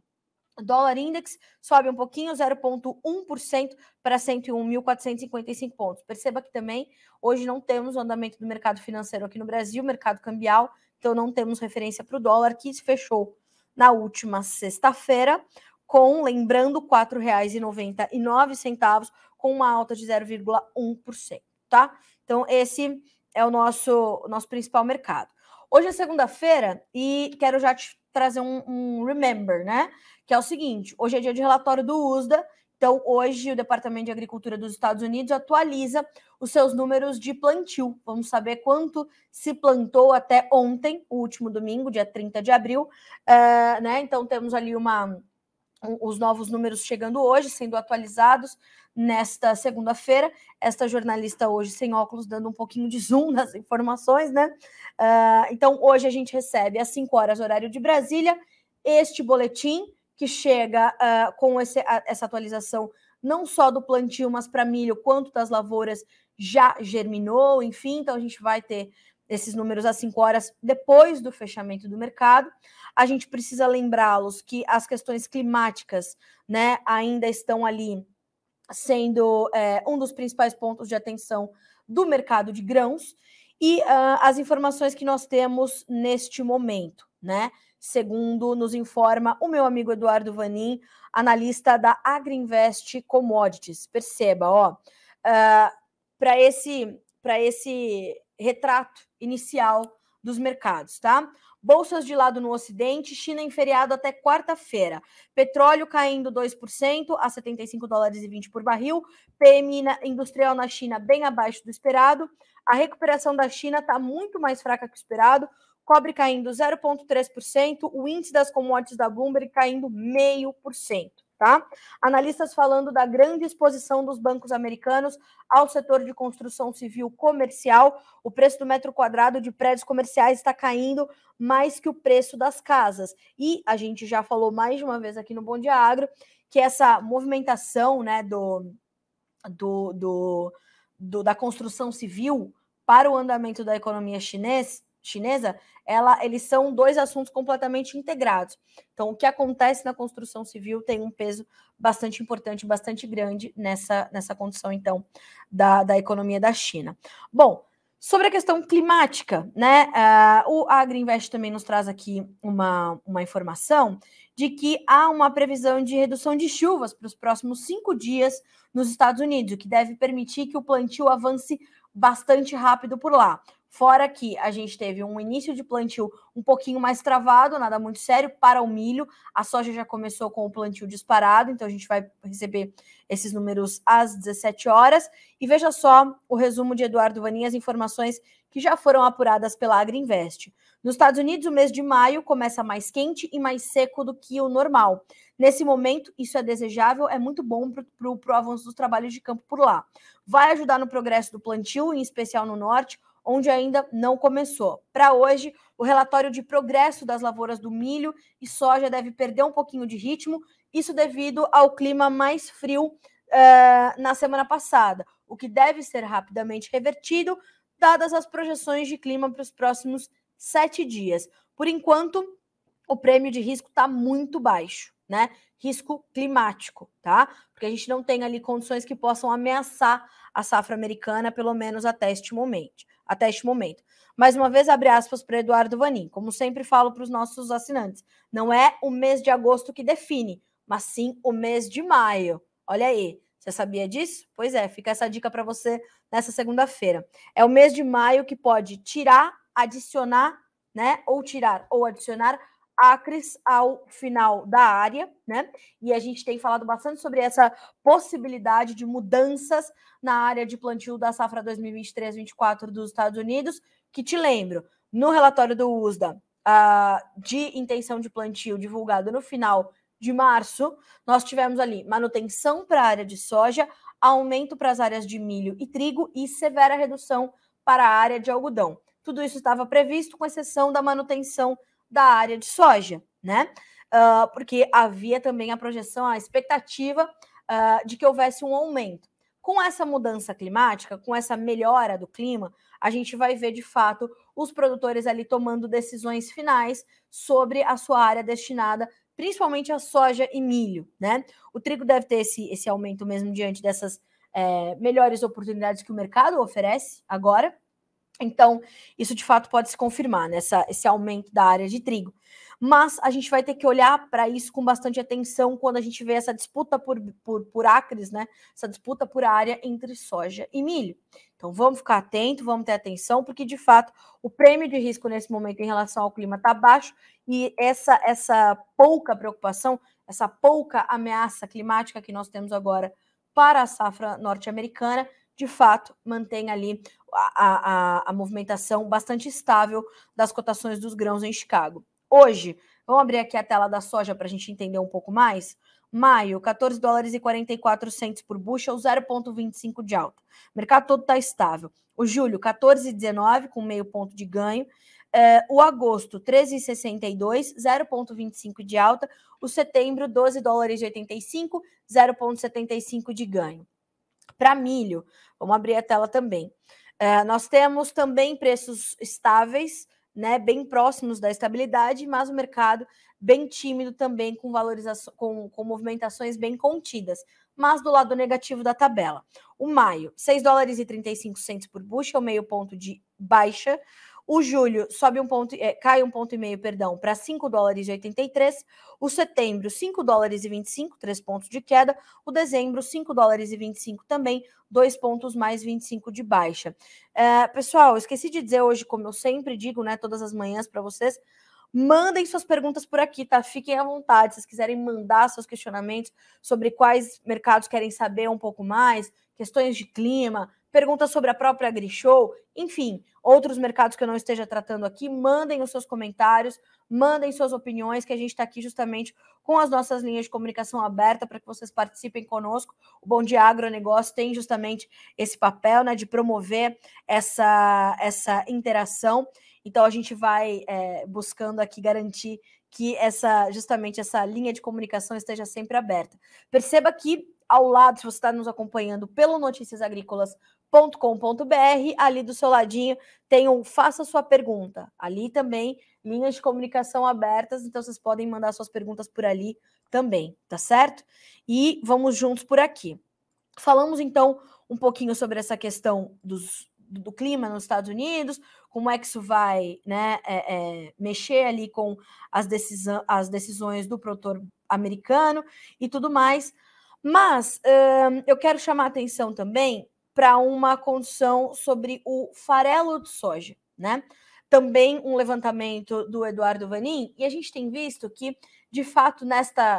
O dólar index sobe um pouquinho, 0,1% para 101.455 pontos. Perceba que também hoje não temos o andamento do mercado financeiro aqui no Brasil, mercado cambial, então não temos referência para o dólar, que se fechou na última sexta-feira, com, lembrando, R$ 4,99, com uma alta de 0,1%, tá? Então, esse é o nosso principal mercado. Hoje é segunda-feira e quero já te trazer um remember, né? Que é o seguinte, hoje é dia de relatório do USDA, então hoje o Departamento de Agricultura dos Estados Unidos atualiza os seus números de plantio. Vamos saber quanto se plantou até ontem, o último domingo, dia 30 de abril, né? Então temos ali os novos números chegando hoje, sendo atualizados nesta segunda-feira. Esta jornalista hoje sem óculos, dando um pouquinho de zoom nas informações, né? Então, hoje a gente recebe às 5 horas, horário de Brasília, este boletim que chega com essa atualização não só do plantio, mas para milho, quanto das lavouras já germinou, enfim. Então, a gente vai ter esses números às 5 horas depois do fechamento do mercado. A gente precisa lembrá-los que as questões climáticas, né, ainda estão ali sendo um dos principais pontos de atenção do mercado de grãos e as informações que nós temos neste momento, né? Segundo nos informa o meu amigo Eduardo Vanin, analista da Agriinvest Commodities. Perceba, ó, para esse retrato inicial dos mercados, tá? Bolsas de lado no Ocidente, China em feriado até quarta-feira. Petróleo caindo 2% a 75 dólares e 20 por barril. PMI industrial na China bem abaixo do esperado. A recuperação da China está muito mais fraca que o esperado. Cobre caindo 0,3%. O índice das commodities da Bloomberg caindo 0,5%. Tá? Analistas falando da grande exposição dos bancos americanos ao setor de construção civil comercial. O preço do metro quadrado de prédios comerciais está caindo mais que o preço das casas. E a gente já falou mais de uma vez aqui no Bom Dia Agro que essa movimentação, né, da construção civil para o andamento da economia chinesa, eles são dois assuntos completamente integrados. Então, o que acontece na construção civil tem um peso bastante importante, bastante grande nessa condição, então, da economia da China. Bom, sobre a questão climática, né? O Agriinvest também nos traz aqui uma informação de que há uma previsão de redução de chuvas para os próximos 5 dias nos Estados Unidos, o que deve permitir que o plantio avance bastante rápido por lá. Fora que a gente teve um início de plantio um pouquinho mais travado, nada muito sério, para o milho. A soja já começou com o plantio disparado, então a gente vai receber esses números às 17 horas. E veja só o resumo de Eduardo Vanin, as informações que já foram apuradas pela Agriinvest. Nos Estados Unidos, o mês de maio começa mais quente e mais seco do que o normal. Nesse momento, isso é desejável, é muito bom para o avanço dos trabalhos de campo por lá. Vai ajudar no progresso do plantio, em especial no norte, onde ainda não começou. Para hoje, o relatório de progresso das lavouras do milho e soja deve perder um pouquinho de ritmo, isso devido ao clima mais frio na semana passada, o que deve ser rapidamente revertido, dadas as projeções de clima para os próximos 7 dias. Por enquanto, o prêmio de risco está muito baixo, né? Risco climático, tá? Porque a gente não tem ali condições que possam ameaçar a safra americana, pelo menos até este momento. Mais uma vez, abre aspas para Eduardo Vanin. Como sempre falo para os nossos assinantes, não é o mês de agosto que define, mas sim o mês de maio. Olha aí, você sabia disso? Pois é, fica essa dica para você nessa segunda-feira. É o mês de maio que pode tirar, adicionar, né? Ou tirar ou adicionar acres ao final da área, né? E a gente tem falado bastante sobre essa possibilidade de mudanças na área de plantio da safra 2023-24 dos Estados Unidos, que te lembro, no relatório do USDA de intenção de plantio divulgado no final de março, nós tivemos ali manutenção para a área de soja, aumento para as áreas de milho e trigo e severa redução para a área de algodão. Tudo isso estava previsto, com exceção da manutenção da área de soja, né? Porque havia também a projeção, a expectativa de que houvesse um aumento. Com essa mudança climática, com essa melhora do clima, a gente vai ver, de fato, os produtores ali tomando decisões finais sobre a sua área destinada principalmente a soja e milho, né? O trigo deve ter esse aumento mesmo diante dessas melhores oportunidades que o mercado oferece agora. Então, isso de fato pode se confirmar, né? Esse aumento da área de trigo. Mas a gente vai ter que olhar para isso com bastante atenção quando a gente vê essa disputa por acres, né? Essa disputa por área entre soja e milho. Então, vamos ficar atento, vamos ter atenção, porque de fato o prêmio de risco nesse momento em relação ao clima está baixo e essa pouca preocupação, essa pouca ameaça climática que nós temos agora para a safra norte-americana, de fato, mantém ali a movimentação bastante estável das cotações dos grãos em Chicago. Hoje, vamos abrir aqui a tela da soja para a gente entender um pouco mais. Maio, 14 dólares e 44 centos por bushel, 0,25 de alta. O mercado todo está estável. O julho, 14,19 com meio ponto de ganho. O agosto, 13,62, 0,25 de alta. O setembro, 12 dólares e 85, 0,75 de ganho. Para milho, vamos abrir a tela também. Nós temos também preços estáveis, né, bem próximos da estabilidade, mas o mercado bem tímido também, com valorização, com movimentações bem contidas, mas do lado negativo da tabela. O maio, 6 dólares e 35 centos por bushel, meio ponto de baixa. O julho sobe cai 1,5 ponto, para 5 dólares e 83. O setembro, 5 dólares e 25, 3 pontos de queda. O dezembro, 5 dólares e 25 também, 2 pontos mais 25 de baixa. Pessoal, eu esqueci de dizer hoje, como eu sempre digo, né, todas as manhãs para vocês, mandem suas perguntas por aqui, tá? Fiquem à vontade, se vocês quiserem mandar seus questionamentos sobre quais mercados querem saber um pouco mais, questões de clima, perguntas sobre a própria AgriShow, enfim, outros mercados que eu não esteja tratando aqui, mandem os seus comentários, mandem suas opiniões, que a gente está aqui justamente com as nossas linhas de comunicação aberta para que vocês participem conosco. O Bom Dia Agronegócio tem justamente esse papel, né, de promover essa interação. Então, a gente vai buscando aqui garantir que justamente essa linha de comunicação esteja sempre aberta. Perceba que ao lado, se você está nos acompanhando pelo noticiasagricolas.com.br, ali do seu ladinho tem um Faça Sua Pergunta. Ali também, linhas de comunicação abertas, então vocês podem mandar suas perguntas por ali também, tá certo? E vamos juntos por aqui. Falamos, então, um pouquinho sobre essa questão do clima nos Estados Unidos, como é que isso vai, né, mexer ali com as decisões do produtor americano e tudo mais. Mas eu quero chamar a atenção também para uma condição sobre o farelo de soja, né? Também um levantamento do Eduardo Vanin, e a gente tem visto que, de fato,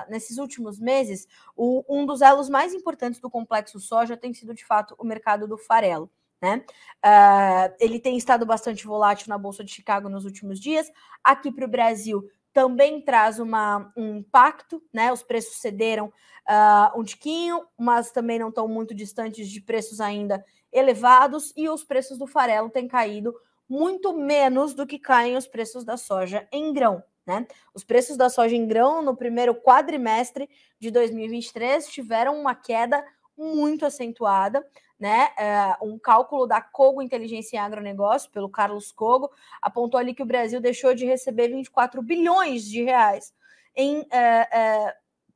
nesses últimos meses, um dos elos mais importantes do complexo soja tem sido, de fato, o mercado do farelo, né? Ele tem estado bastante volátil na Bolsa de Chicago nos últimos dias. Aqui para o Brasil também traz um impacto, né? Os preços cederam um tiquinho, mas também não estão muito distantes de preços ainda elevados, e os preços do farelo têm caído muito menos do que caem os preços da soja em grão, né? Os preços da soja em grão no primeiro quadrimestre de 2023 tiveram uma queda muito acentuada, né? Um cálculo da Cogo Inteligência em Agronegócio, pelo Carlos Cogo, apontou ali que o Brasil deixou de receber 24 bilhões de reais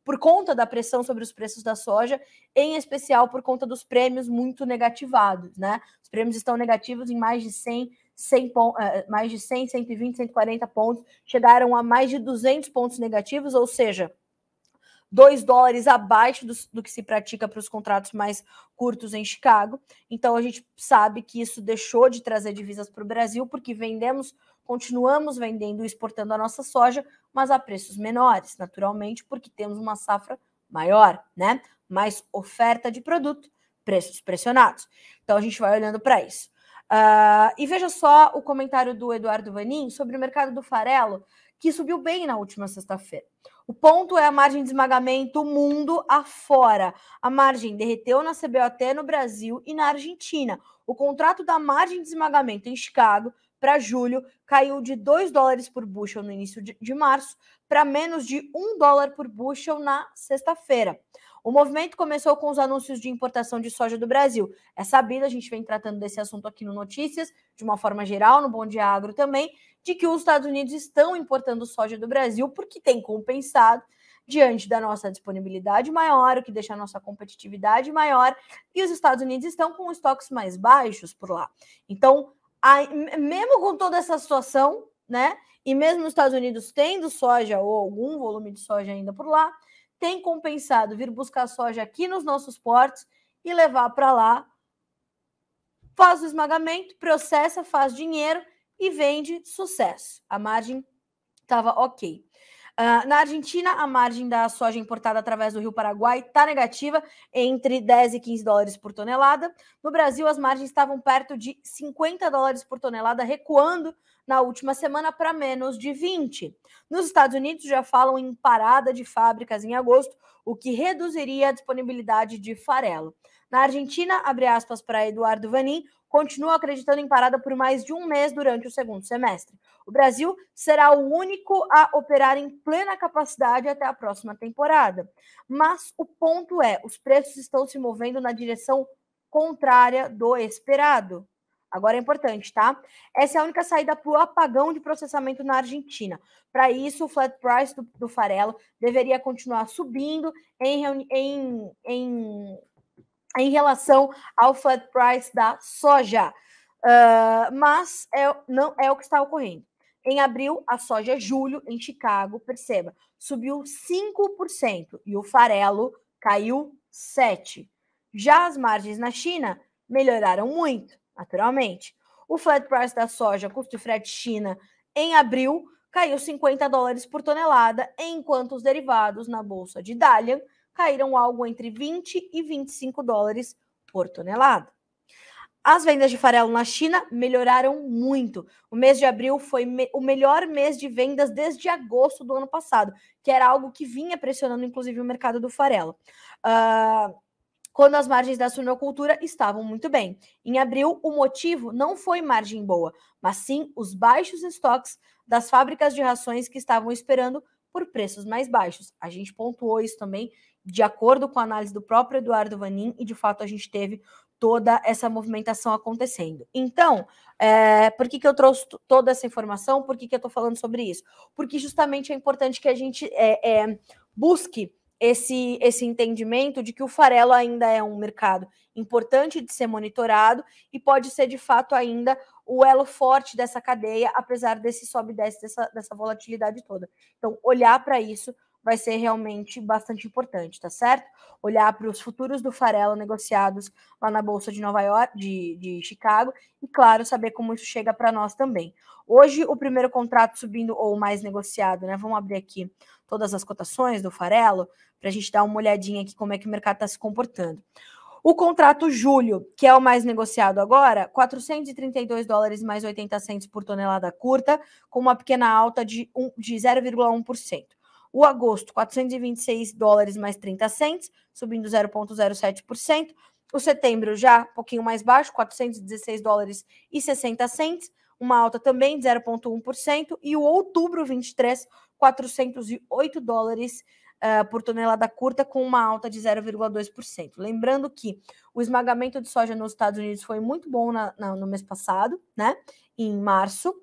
por conta da pressão sobre os preços da soja, em especial por conta dos prêmios muito negativados, né? Os prêmios estão negativos em mais de 100, 120, 140 pontos, chegaram a mais de 200 pontos negativos, ou seja, $2 abaixo do que se pratica para os contratos mais curtos em Chicago. Então, a gente sabe que isso deixou de trazer divisas para o Brasil, porque continuamos vendendo e exportando a nossa soja, mas a preços menores, naturalmente, porque temos uma safra maior, né? Mais oferta de produto, preços pressionados. Então, a gente vai olhando para isso. E veja só o comentário do Eduardo Vanin sobre o mercado do farelo, que subiu bem na última sexta-feira. O ponto é a margem de esmagamento mundo afora. A margem derreteu na CBOT no Brasil e na Argentina. O contrato da margem de esmagamento em Chicago para julho caiu de $2 por bushel no início de março para menos de $1 por bushel na sexta-feira. O movimento começou com os anúncios de importação de soja do Brasil. É sabido, a gente vem tratando desse assunto aqui no Notícias, de uma forma geral, no Bom Dia Agro também, de que os Estados Unidos estão importando soja do Brasil porque tem compensado diante da nossa disponibilidade maior, o que deixa a nossa competitividade maior, e os Estados Unidos estão com estoques mais baixos por lá. Então, mesmo com toda essa situação, né, e mesmo os Estados Unidos tendo soja ou algum volume de soja ainda por lá, tem compensado vir buscar soja aqui nos nossos portos e levar para lá, faz o esmagamento, processa, faz dinheiro e vende, sucesso. A margem estava ok. Na Argentina, a margem da soja importada através do Rio Paraguai está negativa, entre $10 e $15 por tonelada. No Brasil, as margens estavam perto de $50 por tonelada, recuando na última semana para menos de 20. Nos Estados Unidos, já falam em parada de fábricas em agosto, o que reduziria a disponibilidade de farelo. Na Argentina, abre aspas para Eduardo Vanin, continua acreditando em parada por mais de um mês durante o segundo semestre. O Brasil será o único a operar em plena capacidade até a próxima temporada. Mas o ponto é, os preços estão se movendo na direção contrária do esperado. Agora é importante, tá? Essa é a única saída para o apagão de processamento na Argentina. Para isso, o flat price do farelo deveria continuar subindo em relação ao flat price da soja. Mas não é o que está ocorrendo. Em abril, a soja julho em Chicago, perceba, subiu 5% e o farelo caiu 7%. Já as margens na China melhoraram muito, naturalmente. O flat price da soja, custo de frete China, em abril, caiu $50 por tonelada, enquanto os derivados na bolsa de Dalian caíram algo entre $20 e $25 por tonelada. As vendas de farelo na China melhoraram muito. O mês de abril foi o melhor mês de vendas desde agosto do ano passado, que era algo que vinha pressionando, inclusive, o mercado do farelo. Quando as margens da suinocultura estavam muito bem. Em abril, o motivo não foi margem boa, mas sim os baixos estoques das fábricas de rações que estavam esperando por preços mais baixos. A gente pontuou isso também de acordo com a análise do próprio Eduardo Vanin, e de fato a gente teve toda essa movimentação acontecendo. Então, por que eu trouxe toda essa informação? Por que eu estou falando sobre isso? Porque justamente é importante que a gente busque esse entendimento de que o farelo ainda é um mercado importante de ser monitorado e pode ser, de fato, ainda o elo forte dessa cadeia, apesar desse sobe e desce, dessa volatilidade toda. Então, olhar para isso vai ser realmente bastante importante, tá certo? Olhar para os futuros do farelo negociados lá na Bolsa de Nova York, de Chicago, e, claro, saber como isso chega para nós também. Hoje, o primeiro contrato subindo, ou mais negociado, né? Vamos abrir aqui todas as cotações do farelo, para a gente dar uma olhadinha aqui como é que o mercado está se comportando. O contrato julho, que é o mais negociado agora, 432 dólares mais 80 centos por tonelada curta, com uma pequena alta de 0,1%. O agosto, 426 dólares mais 30 centos, subindo 0,07%. O setembro já um pouquinho mais baixo, 416 dólares e 60 centos, uma alta também de 0,1%. E o outubro 23, 408 dólares por tonelada curta, com uma alta de 0,2%. Lembrando que o esmagamento de soja nos Estados Unidos foi muito bom no mês passado, né? Em março.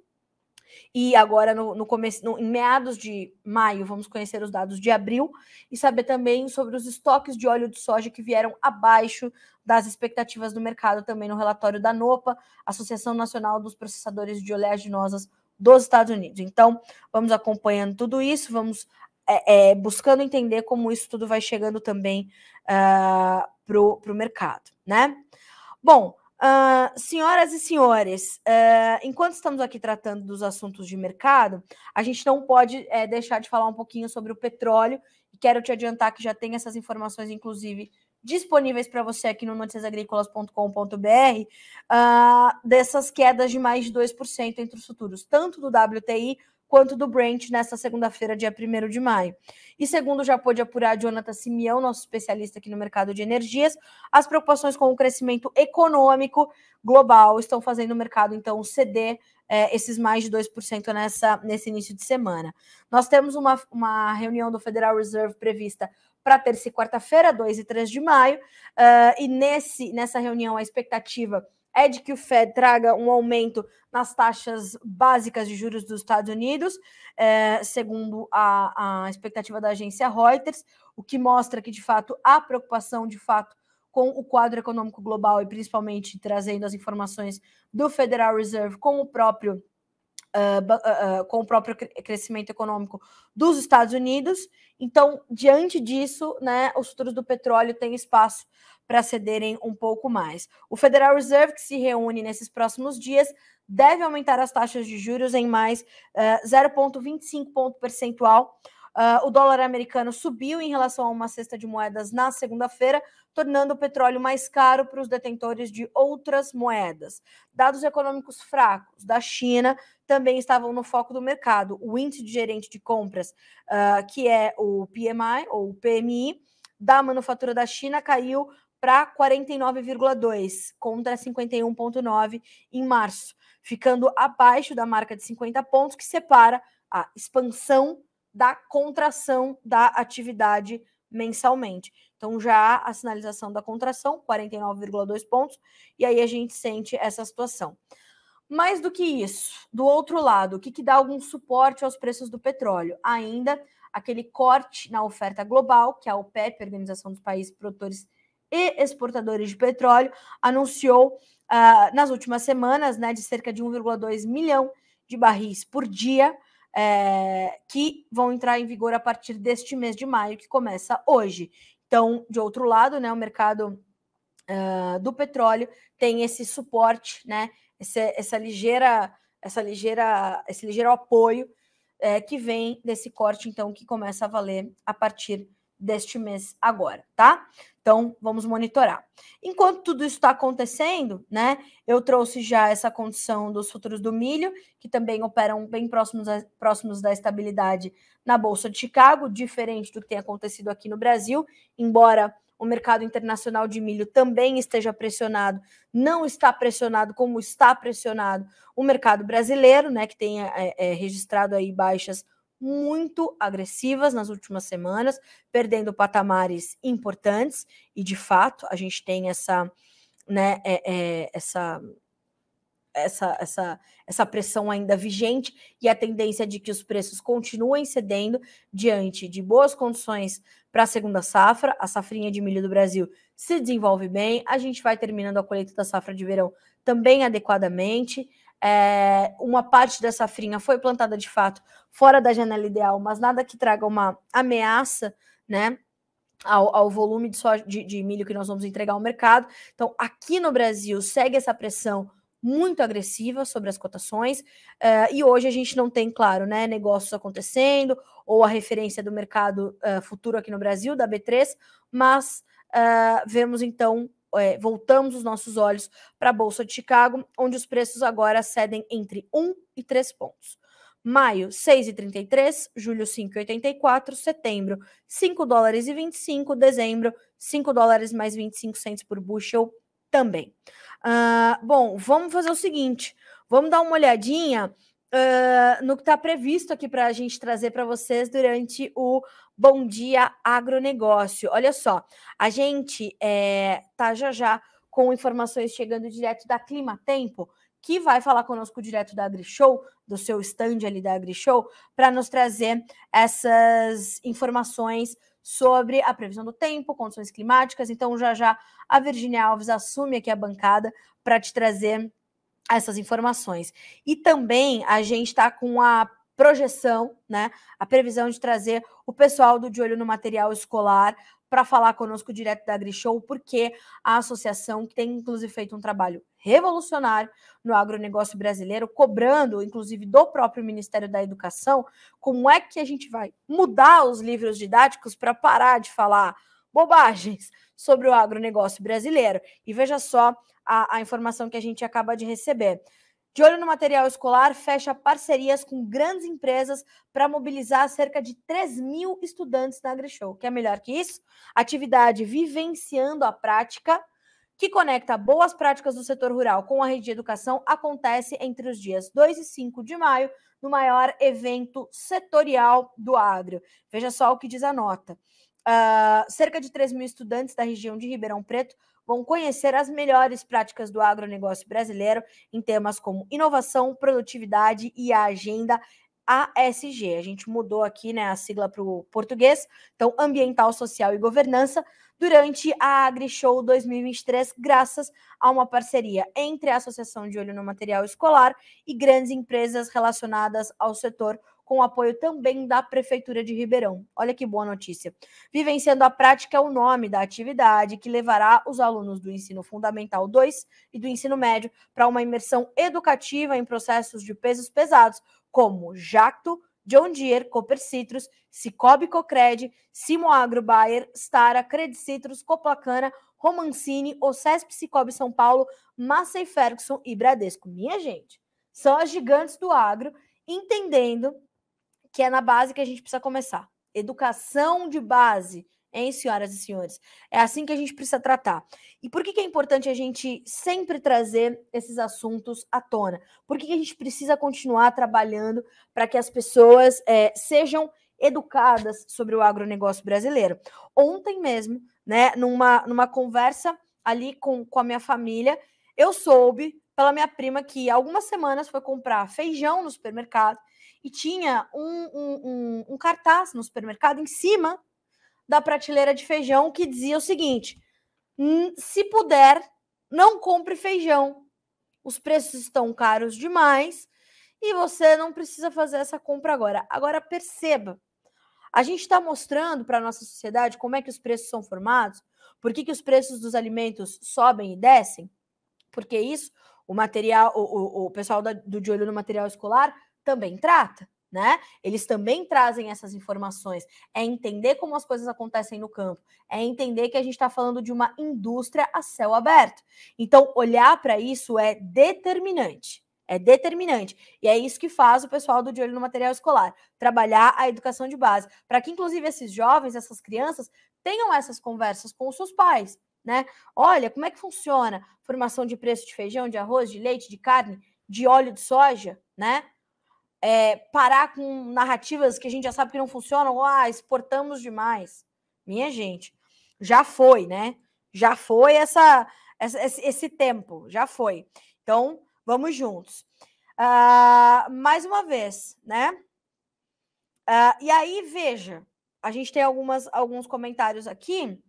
E agora, em meados de maio, vamos conhecer os dados de abril e saber também sobre os estoques de óleo de soja que vieram abaixo das expectativas do mercado, também no relatório da NOPA, Associação Nacional dos Processadores de Oleaginosas dos Estados Unidos. Então, vamos acompanhando tudo isso, vamos buscando entender como isso tudo vai chegando também para o mercado, né? Bom, senhoras e senhores, enquanto estamos aqui tratando dos assuntos de mercado, a gente não pode deixar de falar um pouquinho sobre o petróleo, e quero te adiantar que já tem essas informações, inclusive, disponíveis para você aqui no noticiasagricolas.com.br, dessas quedas de mais de 2% entre os futuros, tanto do WTI quanto do Brent nesta segunda-feira, dia 1º de maio. E segundo já pôde apurar Jonathan Simeão, nosso especialista aqui no mercado de energias, as preocupações com o crescimento econômico global estão fazendo o mercado, então, ceder esses mais de 2% nesse início de semana. Nós temos uma reunião do Federal Reserve prevista para terça e quarta-feira, 2 e 3 de maio, e nessa reunião a expectativa é de que o Fed traga um aumento nas taxas básicas de juros dos Estados Unidos, segundo a expectativa da agência Reuters, o que mostra que, de fato, há preocupação, de fato, com o quadro econômico global e principalmente trazendo as informações do Federal Reserve com o próprio crescimento econômico dos Estados Unidos. Então, diante disso, né, os futuros do petróleo têm espaço para cederem um pouco mais. O Federal Reserve, que se reúne nesses próximos dias, deve aumentar as taxas de juros em mais 0,25 ponto percentual. O dólar americano subiu em relação a uma cesta de moedas na segunda-feira, tornando o petróleo mais caro para os detentores de outras moedas. Dados econômicos fracos da China também estavam no foco do mercado. O índice de gerente de compras, que é o PMI, ou PMI, da manufatura da China, caiu para 49,2, contra 51,9 em março, ficando abaixo da marca de 50 pontos, que separa a expansão da contração da atividade mensalmente. Então, já há a sinalização da contração, 49,2 pontos, e aí a gente sente essa situação. Mais do que isso, do outro lado, o que dá algum suporte aos preços do petróleo? Ainda aquele corte na oferta global, que a OPEP, a Organização dos Países Produtores e Exportadores de Petróleo, anunciou nas últimas semanas, né, de cerca de 1,2 milhão de barris por dia, que vão entrar em vigor a partir deste mês de maio, que começa hoje. Então, de outro lado, né, o mercado do petróleo tem esse suporte, né, esse ligeiro apoio que vem desse corte, então, que começa a valer a partir deste mês agora, tá? Então, vamos monitorar. Enquanto tudo isso está acontecendo, né, eu trouxe já essa condição dos futuros do milho, que também operam bem próximos da estabilidade na Bolsa de Chicago, diferente do que tem acontecido aqui no Brasil, embora o mercado internacional de milho também esteja pressionado, não está pressionado como está pressionado o mercado brasileiro, né, que tem registrado aí baixas muito agressivas nas últimas semanas, perdendo patamares importantes, e de fato a gente tem essa pressão ainda vigente, e a tendência de que os preços continuem cedendo diante de boas condições para a segunda safra. A safrinha de milho do Brasil se desenvolve bem, a gente vai terminando a colheita da safra de verão também adequadamente, uma parte da safrinha foi plantada de fato fora da janela ideal, mas nada que traga uma ameaça, né, ao volume de milho que nós vamos entregar ao mercado. Então, aqui no Brasil, segue essa pressão muito agressiva sobre as cotações, e hoje a gente não tem, claro, né, negócios acontecendo, ou a referência do mercado futuro aqui no Brasil, da B3, mas vemos então, voltamos os nossos olhos para a Bolsa de Chicago, onde os preços agora cedem entre 1 e 3 pontos. Maio, 6,33, julho, 5,84, setembro, 5 dólares e 25, dezembro, 5 dólares mais 25 centos por bushel também. Bom, vamos fazer o seguinte, vamos dar uma olhadinha no que está previsto aqui para a gente trazer para vocês durante o Bom Dia Agronegócio. Olha só, a gente tá já com informações chegando direto da Clima Tempo, que vai falar conosco direto da AgriShow, do seu stand ali da AgriShow, para nos trazer essas informações sobre a previsão do tempo, condições climáticas. Então, já a Virginia Alves assume aqui a bancada para te trazer essas informações. E também a gente está com a projeção, né, a previsão de trazer o pessoal do De Olho no Material Escolar para falar conosco direto da AgriShow, porque a associação que tem, inclusive, feito um trabalho revolucionário no agronegócio brasileiro, cobrando, inclusive, do próprio Ministério da Educação, como é que a gente vai mudar os livros didáticos para parar de falar bobagens sobre o agronegócio brasileiro. E veja só a informação que a gente acaba de receber. De Olho no Material Escolar fecha parcerias com grandes empresas para mobilizar cerca de 3.000 estudantes na AgriShow. Quer melhor que isso? Atividade Vivenciando a Prática, que conecta boas práticas do setor rural com a rede de educação, acontece entre os dias 2 e 5 de maio, no maior evento setorial do agro. Veja só o que diz a nota. Cerca de 3.000 estudantes da região de Ribeirão Preto vão conhecer as melhores práticas do agronegócio brasileiro em temas como inovação, produtividade e a agenda ASG. A gente mudou aqui, né, a sigla para o português, então ambiental, social e governança, durante a AgriShow 2023, graças a uma parceria entre a Associação de Olho no Material Escolar e grandes empresas relacionadas ao setor, com apoio também da Prefeitura de Ribeirão. Olha que boa notícia. Vivenciando a Prática é o nome da atividade que levará os alunos do Ensino Fundamental 2 e do Ensino Médio para uma imersão educativa em processos de pesos pesados, como Jacto, John Deere, Cooper Citrus, Cicobi Cocred, Simoagro Bayer, Stara, Credit Citrus, Coplacana, Romancini, Ocesp Cicobi São Paulo, Massey Ferguson e Bradesco. Minha gente, são as gigantes do agro, entendendo que é na base que a gente precisa começar. Educação de base, hein, senhoras e senhores? É assim que a gente precisa tratar. E por que é importante a gente sempre trazer esses assuntos à tona? Por que a gente precisa continuar trabalhando para que as pessoas sejam educadas sobre o agronegócio brasileiro? Ontem mesmo, né, numa conversa ali com a minha família, eu soube pela minha prima que há algumas semanas foi comprar feijão no supermercado e tinha um cartaz no supermercado em cima da prateleira de feijão que dizia o seguinte: se puder, não compre feijão. Os preços estão caros demais e você não precisa fazer essa compra agora. Agora, perceba, a gente está mostrando para a nossa sociedade como é que os preços são formados, por que os preços dos alimentos sobem e descem, porque isso o pessoal do De Olho no Material Escolar também trata, né? Eles também trazem essas informações. É entender como as coisas acontecem no campo, é entender que a gente está falando de uma indústria a céu aberto. Então, olhar para isso é determinante. É determinante. E é isso que faz o pessoal do De Olho no Material Escolar, trabalhar a educação de base, para que, inclusive, esses jovens, essas crianças, tenham essas conversas com os seus pais, né? Olha, como é que funciona formação de preço de feijão, de arroz, de leite, de carne, de óleo de soja, né? Parar com narrativas que a gente já sabe que não funcionam, exportamos demais. Minha gente, já foi, né? Já foi esse tempo, já foi. Então, vamos juntos. Mais uma vez, né? E aí, veja, a gente tem alguns comentários aqui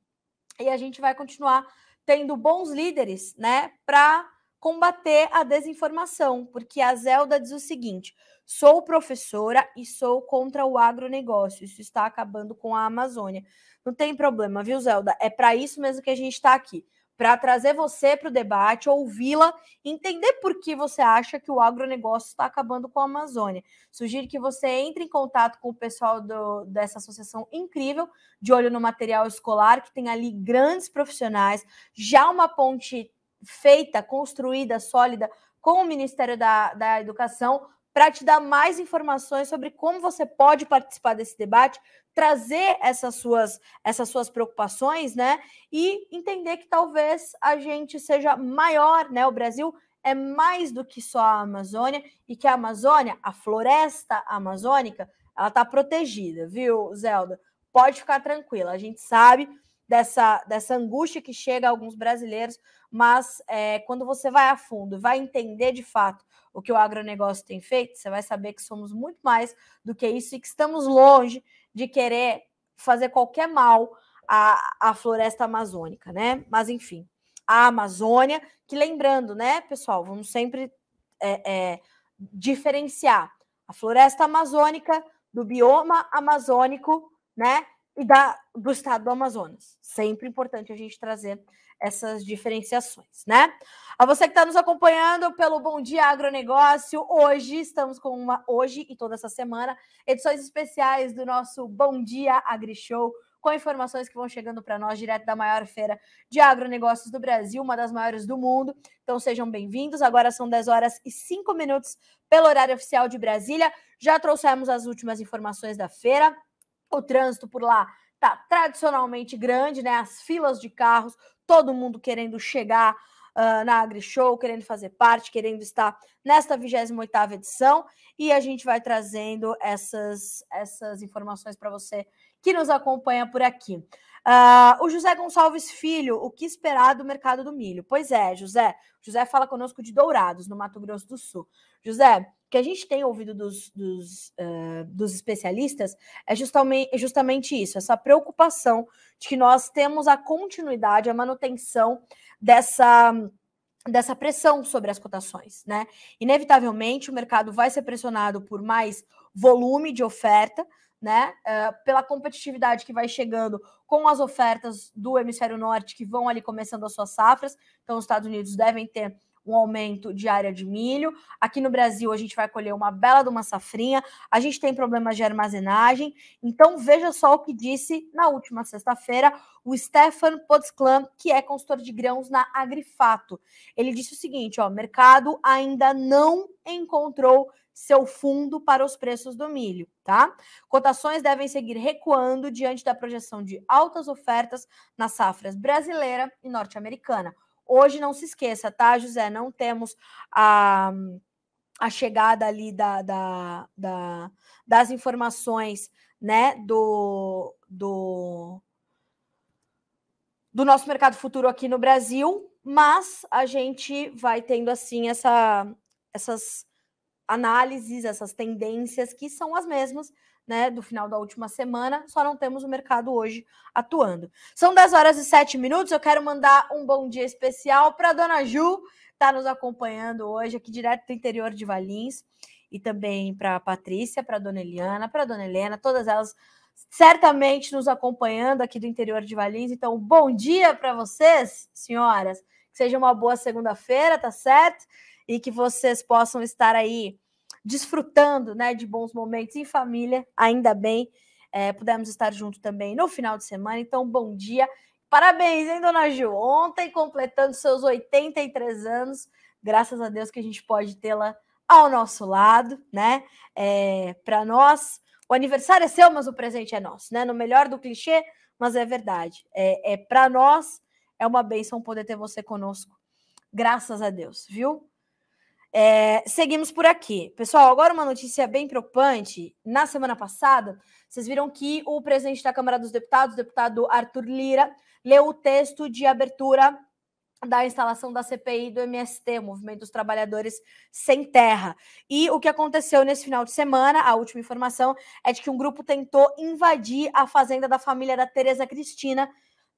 e a gente vai continuar tendo bons líderes, né? Para combater a desinformação, porque a Zelda diz o seguinte: sou professora e sou contra o agronegócio, isso está acabando com a Amazônia. Não tem problema, viu, Zelda? É para isso mesmo que a gente está aqui, para trazer você para o debate, ouvi-la, entender por que você acha que o agronegócio está acabando com a Amazônia. Sugiro que você entre em contato com o pessoal dessa associação incrível, de olho no material escolar, que tem ali grandes profissionais, já uma ponte feita, construída, sólida, com o Ministério da Educação, para te dar mais informações sobre como você pode participar desse debate, trazer essas suas preocupações, né? E entender que talvez a gente seja maior, né? O Brasil é mais do que só a Amazônia, e que a Amazônia, a floresta amazônica, ela está protegida, viu, Zelda? Pode ficar tranquila, a gente sabe dessa angústia que chega a alguns brasileiros, mas quando você vai a fundo, vai entender de fato o que o agronegócio tem feito, você vai saber que somos muito mais do que isso e que estamos longe de querer fazer qualquer mal à floresta amazônica, né? Mas, enfim, a Amazônia, que lembrando, né, pessoal, vamos sempre diferenciar a floresta amazônica do bioma amazônico, né, e do estado do Amazonas. Sempre importante a gente trazer essas diferenciações, né? A você que está nos acompanhando pelo Bom Dia Agronegócio, hoje estamos com hoje e toda essa semana, edições especiais do nosso Bom Dia AgriShow, com informações que vão chegando para nós direto da maior feira de agronegócios do Brasil, uma das maiores do mundo. Então sejam bem-vindos. Agora são 10h05 pelo horário oficial de Brasília. Já trouxemos as últimas informações da feira. O trânsito por lá está tradicionalmente grande, né? As filas de carros, todo mundo querendo chegar na AgriShow, querendo fazer parte, querendo estar nesta 28ª edição, e a gente vai trazendo essas informações para você que nos acompanha por aqui. O José Gonçalves Filho, o que esperar do mercado do milho? Pois é, José fala conosco de Dourados, no Mato Grosso do Sul. José, o que a gente tem ouvido dos especialistas é justamente isso, essa preocupação de que nós temos a continuidade, a manutenção dessa pressão sobre as cotações, né? Inevitavelmente, o mercado vai ser pressionado por mais volume de oferta, né? Pela competitividade que vai chegando com as ofertas do hemisfério norte, que vão ali começando as suas safras. Então, os Estados Unidos devem ter um aumento de área de milho. Aqui no Brasil, a gente vai colher uma bela de uma safrinha. A gente tem problemas de armazenagem. Então, veja só o que disse na última sexta-feira o Stefan Podsclan, que é consultor de grãos na Agrifato. Ele disse o seguinte, ó, mercado ainda não encontrou seu fundo para os preços do milho, tá? Cotações devem seguir recuando diante da projeção de altas ofertas nas safras brasileira e norte-americana. Hoje, não se esqueça, tá, José? Não temos a chegada ali das informações, né, do nosso mercado futuro aqui no Brasil, mas a gente vai tendo, assim, essas análises, essas tendências que são as mesmas, né, do final da última semana, só não temos o mercado hoje atuando. São 10h07, eu quero mandar um bom dia especial para a dona Ju, está nos acompanhando hoje aqui direto do interior de Valinhos, e também para a Patrícia, para a dona Eliana, para a dona Helena, todas elas certamente nos acompanhando aqui do interior de Valinhos. Então, bom dia para vocês, senhoras, que seja uma boa segunda-feira, tá certo? E que vocês possam estar aí desfrutando, né, de bons momentos em família, ainda bem, pudemos estar juntos também no final de semana, então bom dia, parabéns, hein, dona Ju, ontem completando seus 83 anos, graças a Deus que a gente pode tê-la ao nosso lado, né, para nós, o aniversário é seu, mas o presente é nosso, né, no melhor do clichê, mas é verdade, para nós é uma bênção poder ter você conosco, graças a Deus, viu? Seguimos por aqui. Pessoal, agora uma notícia bem preocupante. Na semana passada, vocês viram que o presidente da Câmara dos Deputados, o deputado Arthur Lira, leu o texto de abertura da instalação da CPI do MST, o Movimento dos Trabalhadores Sem Terra. E o que aconteceu nesse final de semana, a última informação, é de que um grupo tentou invadir a fazenda da família da Tereza Cristina,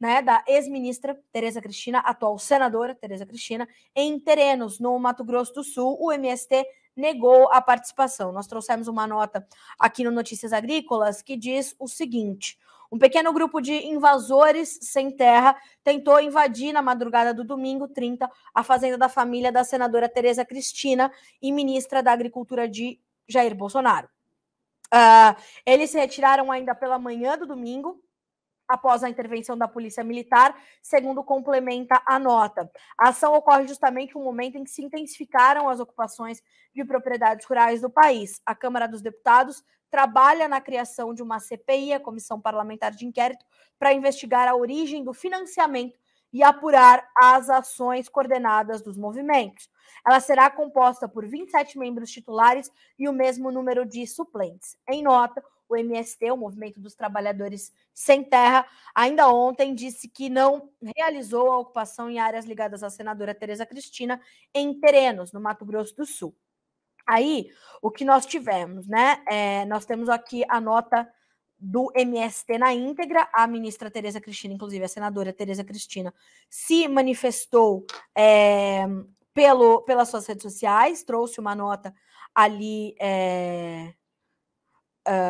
né, da ex-ministra Tereza Cristina, atual senadora Tereza Cristina, em Terenos, no Mato Grosso do Sul. O MST negou a participação. Nós trouxemos uma nota aqui no Notícias Agrícolas que diz o seguinte: um pequeno grupo de invasores sem terra tentou invadir na madrugada do domingo 30 a fazenda da família da senadora Tereza Cristina e ministra da Agricultura de Jair Bolsonaro. Eles se retiraram ainda pela manhã do domingo, após a intervenção da Polícia Militar, segundo complementa a nota. A ação ocorre justamente no momento em que se intensificaram as ocupações de propriedades rurais do país. A Câmara dos Deputados trabalha na criação de uma CPI, a Comissão Parlamentar de Inquérito, para investigar a origem do financiamento e apurar as ações coordenadas dos movimentos. Ela será composta por 27 membros titulares e o mesmo número de suplentes. Em nota, o MST, o Movimento dos Trabalhadores Sem Terra, ainda ontem disse que não realizou a ocupação em áreas ligadas à senadora Tereza Cristina em Terenos, no Mato Grosso do Sul. Aí, o que nós tivemos, né? Nós temos aqui a nota do MST na íntegra. A ministra Tereza Cristina, inclusive a senadora Tereza Cristina, se manifestou pelas suas redes sociais, trouxe uma nota ali.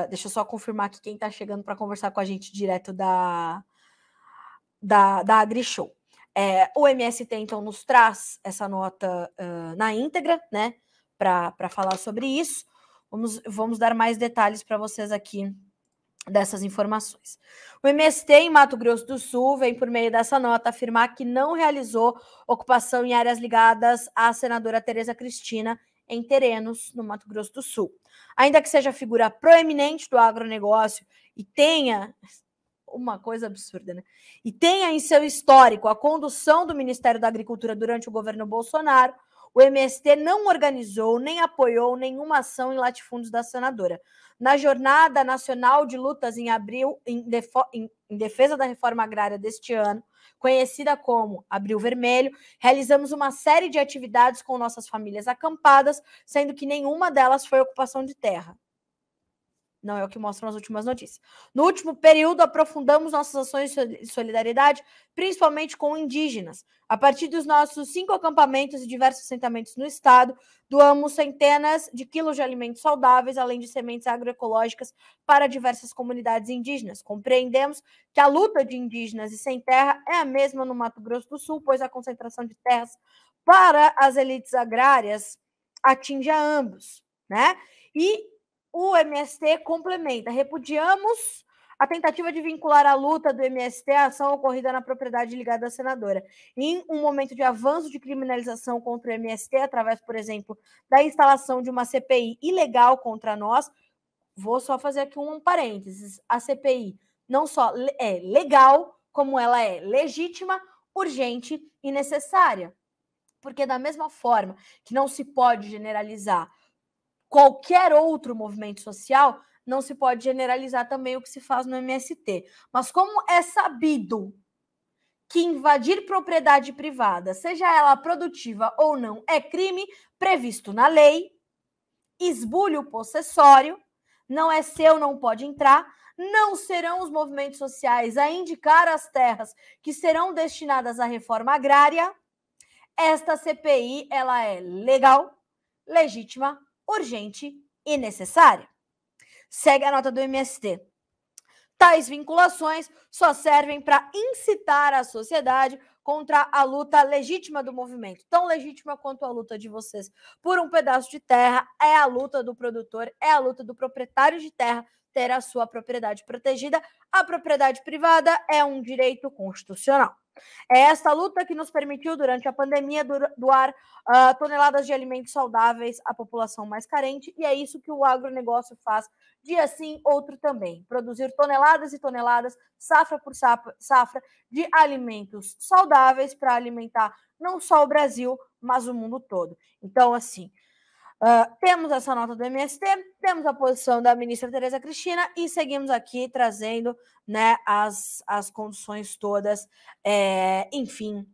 Deixa eu só confirmar aqui quem está chegando para conversar com a gente direto da AgriShow. O MST, então, nos traz essa nota na íntegra, né, para falar sobre isso. Vamos dar mais detalhes para vocês aqui dessas informações. O MST em Mato Grosso do Sul vem, por meio dessa nota, afirmar que não realizou ocupação em áreas ligadas à senadora Tereza Cristina em Terenos, no Mato Grosso do Sul. Ainda que seja figura proeminente do agronegócio e tenha uma coisa absurda, né? E tenha em seu histórico a condução do Ministério da Agricultura durante o governo Bolsonaro, o MST não organizou nem apoiou nenhuma ação em latifúndios da senadora. Na Jornada Nacional de Lutas em abril, em defesa da reforma agrária deste ano, conhecida como Abril Vermelho, realizamos uma série de atividades com nossas famílias acampadas, sendo que nenhuma delas foi ocupação de terra. Não é o que mostram as últimas notícias. No último período, aprofundamos nossas ações de solidariedade, principalmente com indígenas. A partir dos nossos 5 acampamentos e diversos assentamentos no estado, doamos centenas de quilos de alimentos saudáveis, além de sementes agroecológicas para diversas comunidades indígenas. Compreendemos que a luta de indígenas e sem terra é a mesma no Mato Grosso do Sul, pois a concentração de terras para as elites agrárias atinge a ambos, né? E o MST complementa: repudiamos a tentativa de vincular a luta do MST à ação ocorrida na propriedade ligada à senadora. Em um momento de avanço de criminalização contra o MST, através, por exemplo, da instalação de uma CPI ilegal contra nós, vou só fazer aqui um parênteses: a CPI não só é legal, como ela é legítima, urgente e necessária. Porque da mesma forma que não se pode generalizar qualquer outro movimento social, não se pode generalizar também o que se faz no MST. Mas como é sabido que invadir propriedade privada, seja ela produtiva ou não, é crime previsto na lei, esbulho possessório, não é seu, não pode entrar, não serão os movimentos sociais a indicar as terras que serão destinadas à reforma agrária. Esta CPI, ela é legal, legítima, urgente e necessária. Segue a nota do MST. Tais vinculações só servem para incitar a sociedade contra a luta legítima do movimento. Tão legítima quanto a luta de vocês por um pedaço de terra é a luta do produtor, é a luta do proprietário de terra ter a sua propriedade protegida. A propriedade privada é um direito constitucional. É esta luta que nos permitiu, durante a pandemia, doar toneladas de alimentos saudáveis à população mais carente, e é isso que o agronegócio faz dia sim, outro também. Produzir toneladas e toneladas, safra por safra, de alimentos saudáveis para alimentar não só o Brasil, mas o mundo todo. Então, assim, temos essa nota do MST, temos a posição da ministra Tereza Cristina e seguimos aqui trazendo, né, as condições todas, enfim,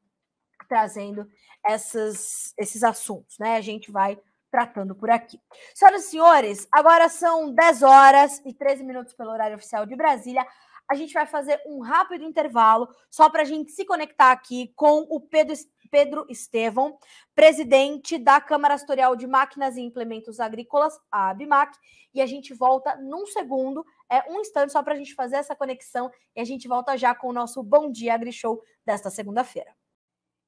trazendo esses assuntos, né? A gente vai tratando por aqui. Senhoras e senhores, agora são 10 horas e 13 minutos pelo horário oficial de Brasília. a gente vai fazer um rápido intervalo, só para a gente se conectar aqui com o Pedro Estevão, presidente da Câmara Setorial de Máquinas e Implementos Agrícolas, a ABMAC, e a gente volta num segundo, um instante só para a gente fazer essa conexão, e a gente volta já com o nosso Bom Dia AgriShow desta segunda-feira.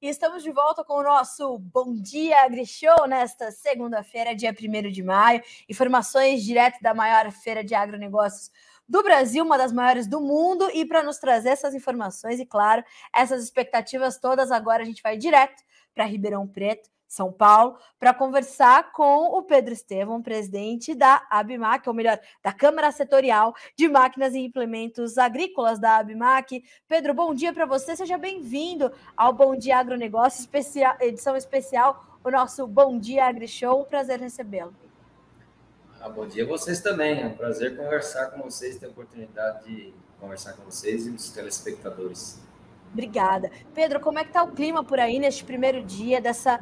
E estamos de volta com o nosso Bom Dia AgriShow nesta segunda-feira, dia 1º de maio. Informações direto da maior feira de agronegócios do Brasil, uma das maiores do mundo. E para nos trazer essas informações e, claro, essas expectativas todas, agora a gente vai direto para Ribeirão Preto, São Paulo, para conversar com o Pedro Estevão, presidente da ABMAC, ou melhor, da Câmara Setorial de Máquinas e Implementos Agrícolas da ABMAC. Pedro, bom dia para você, seja bem-vindo ao Bom Dia Agronegócio, edição especial, o nosso Bom Dia AgriShow, prazer recebê-lo. Bom dia a vocês também, é um prazer conversar com vocês, ter a oportunidade de conversar com vocês e os telespectadores. Obrigada. Pedro, como é que está o clima por aí neste primeiro dia dessa,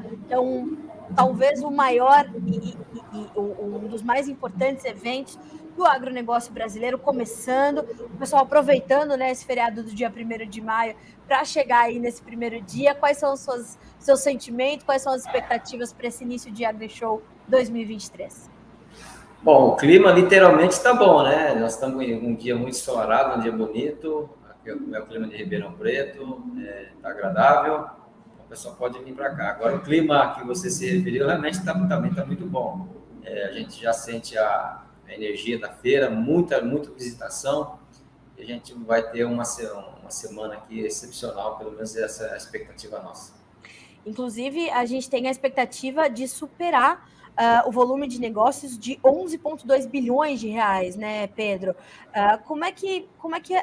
talvez o maior e um dos mais importantes eventos do agronegócio brasileiro, começando, o pessoal aproveitando, né, esse feriado do dia 1º de maio para chegar aí nesse primeiro dia. Quais são os seus sentimentos, quais são as expectativas para esse início de AgriShow 2023? Bom, o clima literalmente está bom, né? Nós estamos em um dia muito ensolarado, um dia bonito. É o clima de Ribeirão Preto, está agradável, o pessoal pode vir para cá. Agora, o clima que você se referiu realmente também está muito bom. A gente já sente a energia da feira, muita visitação, e a gente vai ter uma semana aqui excepcional, pelo menos essa é a expectativa nossa. Inclusive, a gente tem a expectativa de superar o volume de negócios de 11,2 bilhões de reais, né, Pedro? Como é que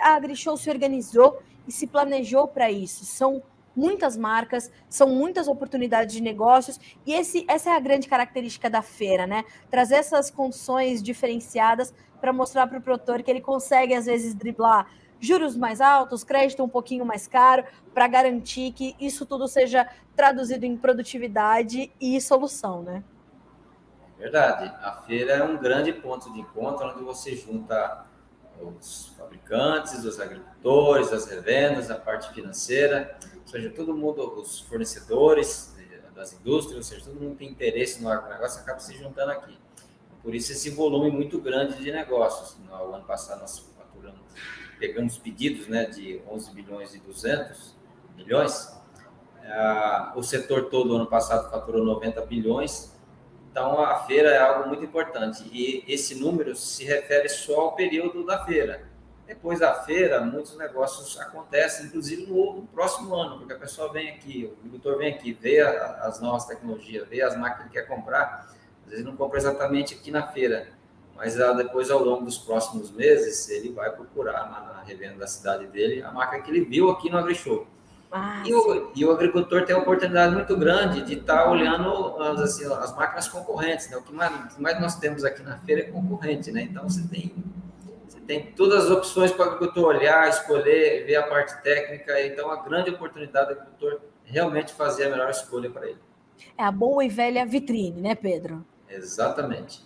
a AgriShow se organizou e se planejou para isso? São muitas marcas, são muitas oportunidades de negócios, e essa é a grande característica da feira, né? Trazer essas condições diferenciadas para mostrar para o produtor que ele consegue, às vezes, driblar juros mais altos, crédito um pouquinho mais caro, para garantir que isso tudo seja traduzido em produtividade e solução, né? Verdade. A feira é um grande ponto de encontro onde você junta os fabricantes, os agricultores, as revendas, a parte financeira, ou seja, todo mundo, os fornecedores das indústrias, ou seja, todo mundo tem interesse no agronegócio, acaba se juntando aqui. Por isso esse volume muito grande de negócios. No ano passado nós pegamos pedidos, né, de 11 bilhões e 200 milhões. O setor todo, ano passado, faturou 90 bilhões. Então, a feira é algo muito importante. E esse número se refere só ao período da feira. Depois da feira, muitos negócios acontecem, inclusive no próximo ano, porque a pessoa vem aqui, o agricultor vem aqui, vê as novas tecnologias, vê as máquinas que quer comprar. Às vezes não compra exatamente aqui na feira, mas depois, ao longo dos próximos meses, ele vai procurar na revenda da cidade dele a máquina que ele viu aqui no AgriShow. E o agricultor tem a oportunidade muito grande de estar olhando as máquinas concorrentes, né? O que mais nós temos aqui na feira é concorrente, né? Então, você tem todas as opções para o agricultor olhar, escolher, ver a parte técnica. Então, a grande oportunidade do agricultor realmente fazer a melhor escolha para ele. É a boa e velha vitrine, né, Pedro? Exatamente.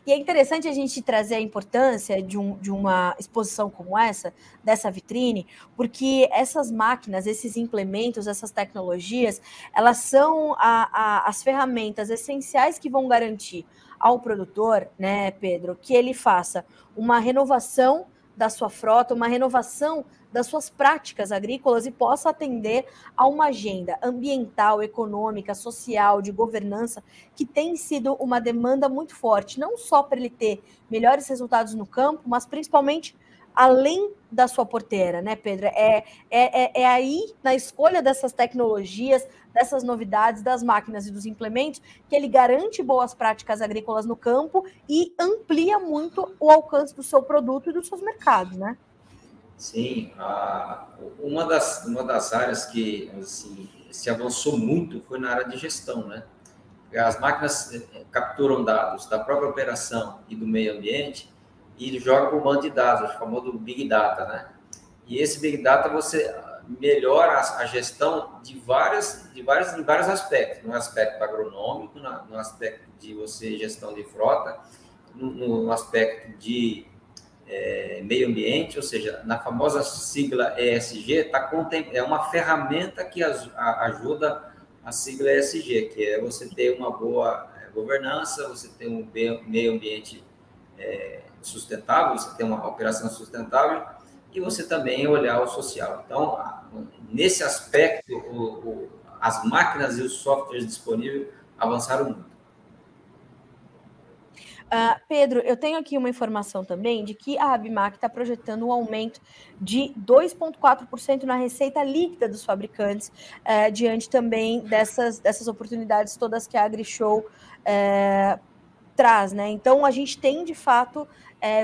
E é interessante a gente trazer a importância de uma exposição como essa, dessa vitrine, porque essas máquinas, esses implementos, essas tecnologias, elas são as ferramentas essenciais que vão garantir ao produtor, né, Pedro, que ele faça uma renovação da sua frota, uma renovação das suas práticas agrícolas e possa atender a uma agenda ambiental, econômica, social, de governança, que tem sido uma demanda muito forte, não só para ele ter melhores resultados no campo, mas principalmente além da sua porteira, né, Pedro? É aí, na escolha dessas tecnologias, dessas novidades, das máquinas e dos implementos, que ele garante boas práticas agrícolas no campo e amplia muito o alcance do seu produto e dos seus mercados, né? Sim, uma das áreas que assim, se avançou muito foi na área de gestão, né? As máquinas capturam dados da própria operação e do meio ambiente e jogam para o banco de dados, o famoso Big Data, né? E esse Big Data você melhora a gestão em vários aspectos, no aspecto agronômico, no aspecto de gestão de frota, no aspecto de meio ambiente, ou seja, na famosa sigla ESG, é uma ferramenta que ajuda a sigla ESG, que é você ter uma boa governança, você ter um meio ambiente sustentável, você ter uma operação sustentável e você também olhar o social. Então, nesse aspecto, as máquinas e os softwares disponíveis avançaram muito. Pedro, eu tenho aqui uma informação também de que a Abimac está projetando um aumento de 2,4% na receita líquida dos fabricantes, diante também dessas oportunidades todas que a AgriShow traz, né? Então, a gente tem, de fato,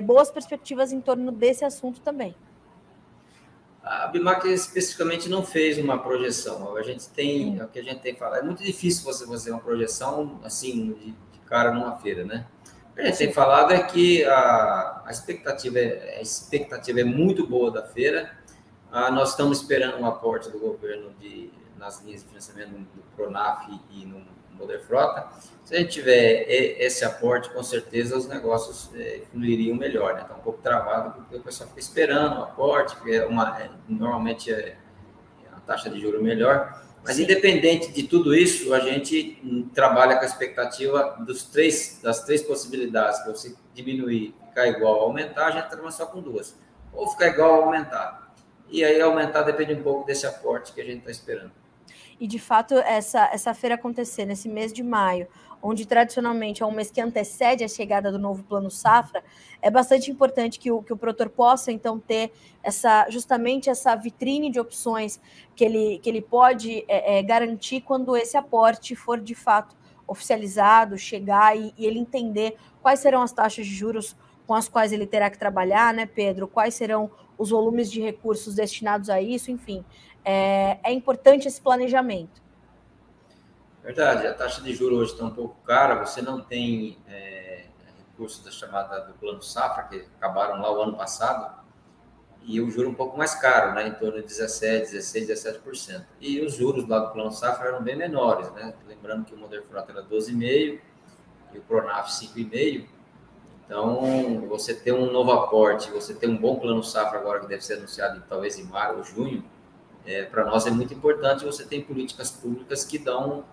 boas perspectivas em torno desse assunto também. A Abimac especificamente não fez uma projeção. A gente tem, o que a gente tem falado, é muito difícil você fazer uma projeção assim de cara numa feira, né? O que a gente tem falado é que a expectativa é muito boa da feira. Nós estamos esperando um aporte do governo nas linhas de financiamento do Pronaf e no Moderfrota. Se a gente tiver esse aporte, com certeza os negócios fluiriam melhor, né? Está um pouco travado porque o pessoal fica esperando o aporte, porque normalmente a taxa de juros melhor. Mas, independente de tudo isso, a gente trabalha com a expectativa das três possibilidades, que você diminuir, ficar igual ou aumentar, a gente trabalha só com duas. Ou ficar igual ou aumentar. E aí, aumentar depende um pouco desse aporte que a gente está esperando. E, de fato, essa feira acontecer nesse mês de maio, onde tradicionalmente é um mês que antecede a chegada do novo Plano Safra, é bastante importante que o produtor possa, então, ter justamente essa vitrine de opções que ele pode garantir quando esse aporte for, de fato, oficializado, chegar e ele entender quais serão as taxas de juros com as quais ele terá que trabalhar, né, Pedro? Quais serão os volumes de recursos destinados a isso, enfim. É importante esse planejamento. Verdade, a taxa de juros hoje está um pouco cara, você não tem recursos da chamada do Plano Safra, que acabaram lá o ano passado, e o juro um pouco mais caro, né, em torno de 17%. E os juros lá do Plano Safra eram bem menores, né? Lembrando que o Moderfrota era 12,5% e o Pronaf 5,5%. Então, você ter um novo aporte, você ter um bom Plano Safra agora, que deve ser anunciado talvez em maio ou junho, para nós é muito importante. Você tem políticas públicas que dão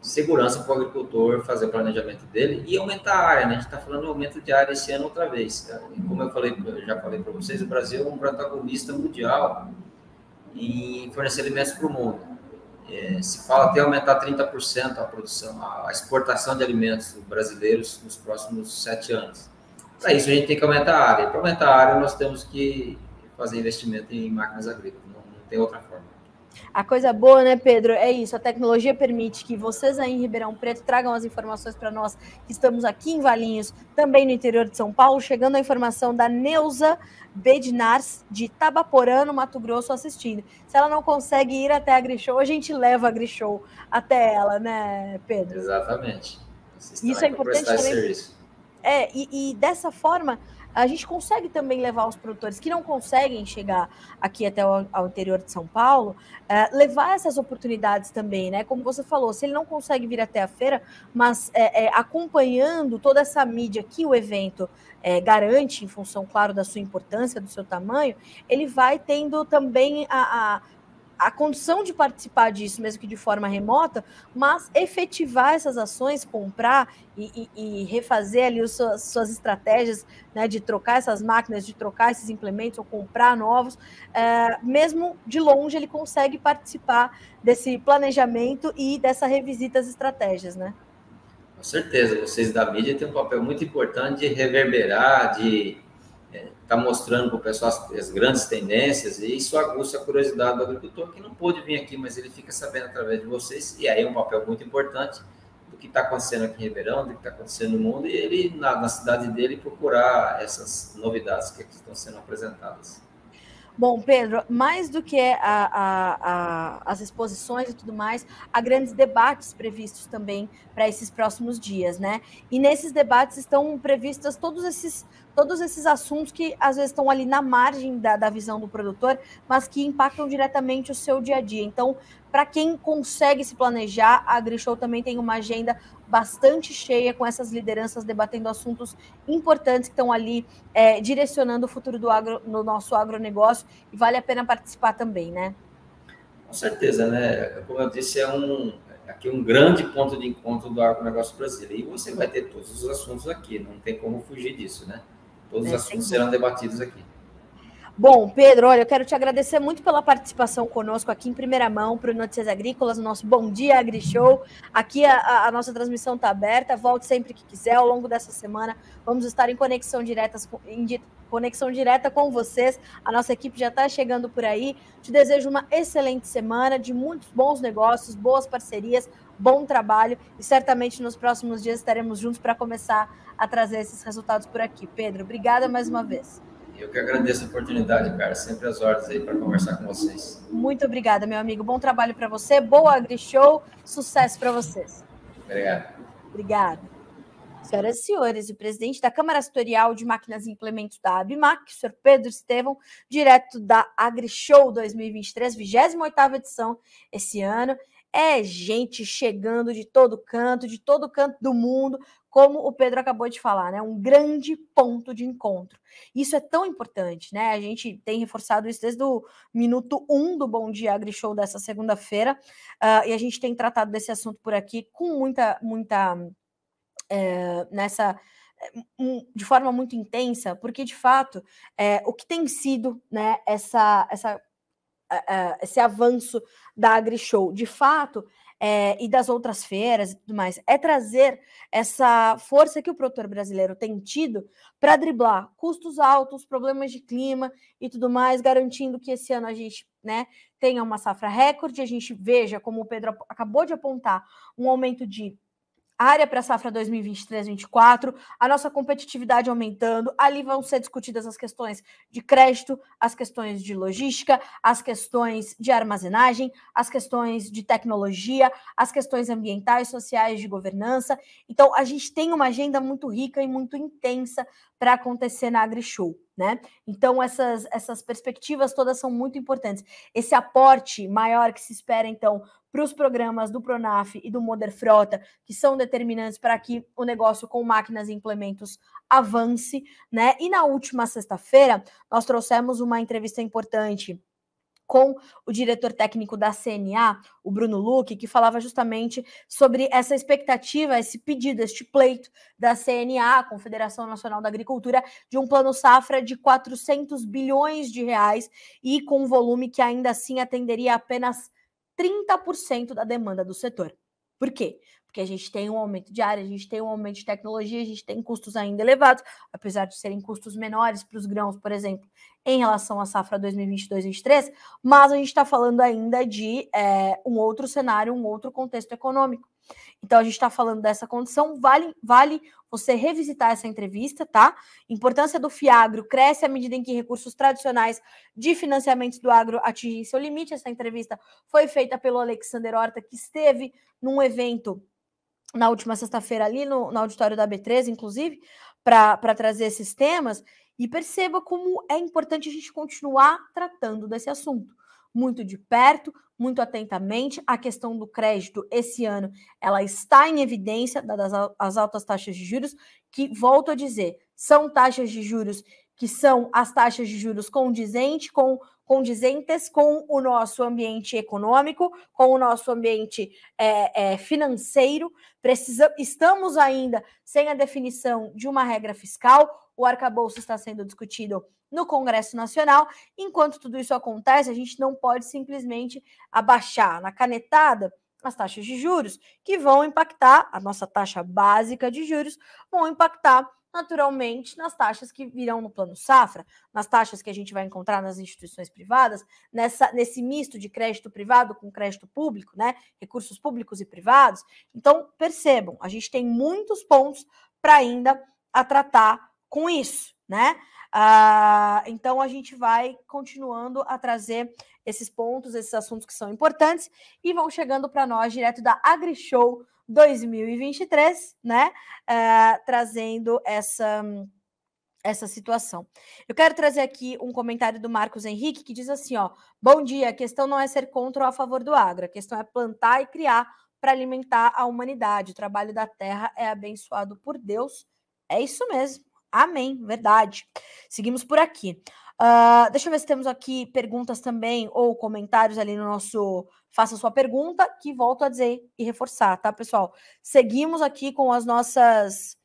segurança para o agricultor fazer o planejamento dele e aumentar a área, né? A gente está falando de aumento de área esse ano outra vez. E como eu já falei para vocês, o Brasil é um protagonista mundial em fornecer alimentos para o mundo. Se fala até aumentar 30% a produção, a exportação de alimentos brasileiros nos próximos 7 anos. Para isso, a gente tem que aumentar a área. Para aumentar a área, nós temos que fazer investimento em máquinas agrícolas. Não tem outra forma. A coisa boa, né, Pedro, é isso. A tecnologia permite que vocês aí em Ribeirão Preto tragam as informações para nós, que estamos aqui em Valinhos, também no interior de São Paulo, chegando a informação da Neuza Bednars, de Itabaporã, no Mato Grosso, assistindo. Se ela não consegue ir até a AgriShow, a gente leva a AgriShow até ela, né, Pedro? Exatamente. Isso é importante também. E dessa forma, a gente consegue também levar os produtores que não conseguem chegar aqui até ao interior de São Paulo, levar essas oportunidades também, né? Como você falou, se ele não consegue vir até a feira, mas acompanhando toda essa mídia que o evento garante, em função, claro, da sua importância, do seu tamanho, ele vai tendo também a condição de participar disso, mesmo que de forma remota, mas efetivar essas ações, comprar e refazer ali suas estratégias, né, de trocar essas máquinas, de trocar esses implementos ou comprar novos, mesmo de longe ele consegue participar desse planejamento e dessa revisita às estratégias, né? Com certeza, vocês da mídia têm um papel muito importante de reverberar, de está mostrando para o pessoal as grandes tendências, e isso aguça a curiosidade do agricultor, que não pôde vir aqui, mas ele fica sabendo através de vocês, e aí é um papel muito importante do que está acontecendo aqui em Ribeirão, do que está acontecendo no mundo, e ele, na cidade dele, procurar essas novidades que aqui estão sendo apresentadas. Bom, Pedro, mais do que as exposições e tudo mais, há grandes debates previstos também para esses próximos dias, né? E nesses debates estão previstas todos esses todos esses assuntos que às vezes estão ali na margem da visão do produtor, mas que impactam diretamente o seu dia a dia. Então, para quem consegue se planejar, a AgriShow também tem uma agenda bastante cheia com essas lideranças debatendo assuntos importantes que estão ali direcionando o futuro do agro, no nosso agronegócio, e vale a pena participar também, né? Com certeza, né? Como eu disse, aqui um grande ponto de encontro do agronegócio brasileiro. E você vai ter todos os assuntos aqui, não tem como fugir disso, né? Todos os assuntos serão debatidos aqui. Bom, Pedro, olha, eu quero te agradecer muito pela participação conosco aqui em primeira mão para o Notícias Agrícolas, no nosso Bom Dia AgriShow. Aqui a nossa transmissão está aberta, volte sempre que quiser. Ao longo dessa semana vamos estar em conexão direta com vocês. A nossa equipe já está chegando por aí. Te desejo uma excelente semana, de muitos bons negócios, boas parcerias, bom trabalho, e certamente nos próximos dias estaremos juntos para começar a trazer esses resultados por aqui. Pedro, obrigada mais uma vez. Eu que agradeço a oportunidade, cara. Sempre às ordens aí para conversar com vocês. Muito obrigada, meu amigo. Bom trabalho para você. Boa AgriShow. Sucesso para vocês. Obrigado. Obrigada. Senhoras e senhores, o presidente da Câmara Setorial de Máquinas e Implementos da ABMAC, o senhor Pedro Estevão, direto da AgriShow 2023, 28ª edição esse ano. É gente chegando de todo canto do mundo, como o Pedro acabou de falar, né? Um grande ponto de encontro. Isso é tão importante, né? A gente tem reforçado isso desde o minuto 1 do Bom Dia AgriShow dessa segunda-feira, e a gente tem tratado desse assunto por aqui com de forma muito intensa, porque de fato o que tem sido, né, esse avanço da AgriShow, de fato, e das outras feiras e tudo mais, é trazer essa força que o produtor brasileiro tem tido para driblar custos altos, problemas de clima e tudo mais, garantindo que esse ano a gente, né, tenha uma safra recorde, a gente veja, como o Pedro acabou de apontar, um aumento de área para a safra 2023-24, a nossa competitividade aumentando, ali vão ser discutidas as questões de crédito, as questões de logística, as questões de armazenagem, as questões de tecnologia, as questões ambientais, sociais, de governança. Então, a gente tem uma agenda muito rica e muito intensa para acontecer na AgriShow, né? Então, essas perspectivas todas são muito importantes. Esse aporte maior que se espera, então, para os programas do Pronaf e do Moder Frota, que são determinantes para que o negócio com máquinas e implementos avance, né? E na última sexta-feira, nós trouxemos uma entrevista importante com o diretor técnico da CNA, o Bruno Luque, que falava justamente sobre essa expectativa, esse pedido, este pleito da CNA, Confederação Nacional da Agricultura, de um plano safra de 400 bilhões de reais e com um volume que ainda assim atenderia apenas 30% da demanda do setor. Por quê? Porque a gente tem um aumento de área, a gente tem um aumento de tecnologia, a gente tem custos ainda elevados, apesar de serem custos menores para os grãos, por exemplo, em relação à safra 2022-23, mas a gente está falando ainda de um outro cenário, um outro contexto econômico. Então, a gente está falando dessa condição, vale você revisitar essa entrevista, tá? Importância do FIAGRO cresce à medida em que recursos tradicionais de financiamentos do agro atingem seu limite. Essa entrevista foi feita pelo Alexander Horta, que esteve num evento na última sexta-feira ali no auditório da B3, inclusive, para trazer esses temas, e perceba como é importante a gente continuar tratando desse assunto muito de perto, muito atentamente. A questão do crédito esse ano, ela está em evidência, dadas as altas taxas de juros, que, volto a dizer, são taxas de juros que são as taxas de juros condizentes com o nosso ambiente econômico, com o nosso ambiente financeiro. Estamos ainda sem a definição de uma regra fiscal, o arcabouço está sendo discutido no Congresso Nacional. Enquanto tudo isso acontece, a gente não pode simplesmente abaixar na canetada as taxas de juros, que vão impactar, a nossa taxa básica de juros, vão impactar naturalmente nas taxas que virão no plano safra, nas taxas que a gente vai encontrar nas instituições privadas, nesse misto de crédito privado com crédito público, né? Recursos públicos e privados. Então, percebam, a gente tem muitos pontos para ainda a tratar com isso, né? Então, a gente vai continuando a trazer esses pontos, esses assuntos que são importantes e vão chegando para nós direto da AgriShow 2023, né? Trazendo essa situação. Eu quero trazer aqui um comentário do Marcos Henrique, que diz assim, ó, bom dia, a questão não é ser contra ou a favor do agro, a questão é plantar e criar para alimentar a humanidade, o trabalho da terra é abençoado por Deus, é isso mesmo, amém, verdade. Seguimos por aqui. Deixa eu ver se temos aqui perguntas também, ou comentários ali no nosso Faça Sua Pergunta, que volto a dizer e reforçar, tá, pessoal? Seguimos aqui com as nossas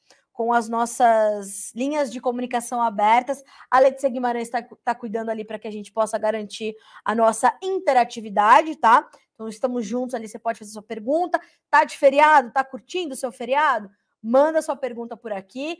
linhas de comunicação abertas. A Letícia Guimarães está cuidando ali para que a gente possa garantir a nossa interatividade, tá? Então, estamos juntos ali, você pode fazer sua pergunta. Tá de feriado? Tá curtindo o seu feriado? Manda sua pergunta por aqui.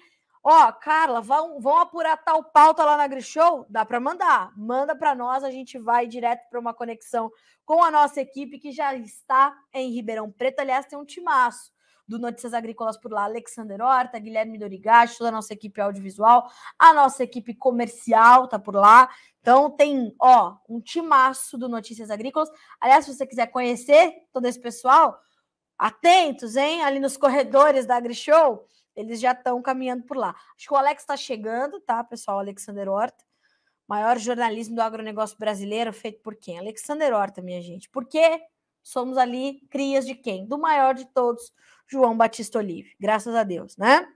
Ó, Carla, vão apurar tal pauta lá na AgriShow? Dá para mandar. Manda para nós, a gente vai direto para uma conexão com a nossa equipe que já está em Ribeirão Preto. Aliás, tem um timaço do Notícias Agrícolas por lá, Alexander Horta, Guilherme Dorigatti, toda a nossa equipe audiovisual, a nossa equipe comercial tá por lá. Então tem, ó, um timaço do Notícias Agrícolas. Aliás, se você quiser conhecer todo esse pessoal, atentos, hein? Ali nos corredores da AgriShow, eles já estão caminhando por lá. Acho que o Alex está chegando, tá, pessoal? Alexander Horta, maior jornalismo do agronegócio brasileiro, feito por quem? Alexander Horta, minha gente. Por quê? Somos ali crias de quem? Do maior de todos, João Batista Olive. Graças a Deus, né?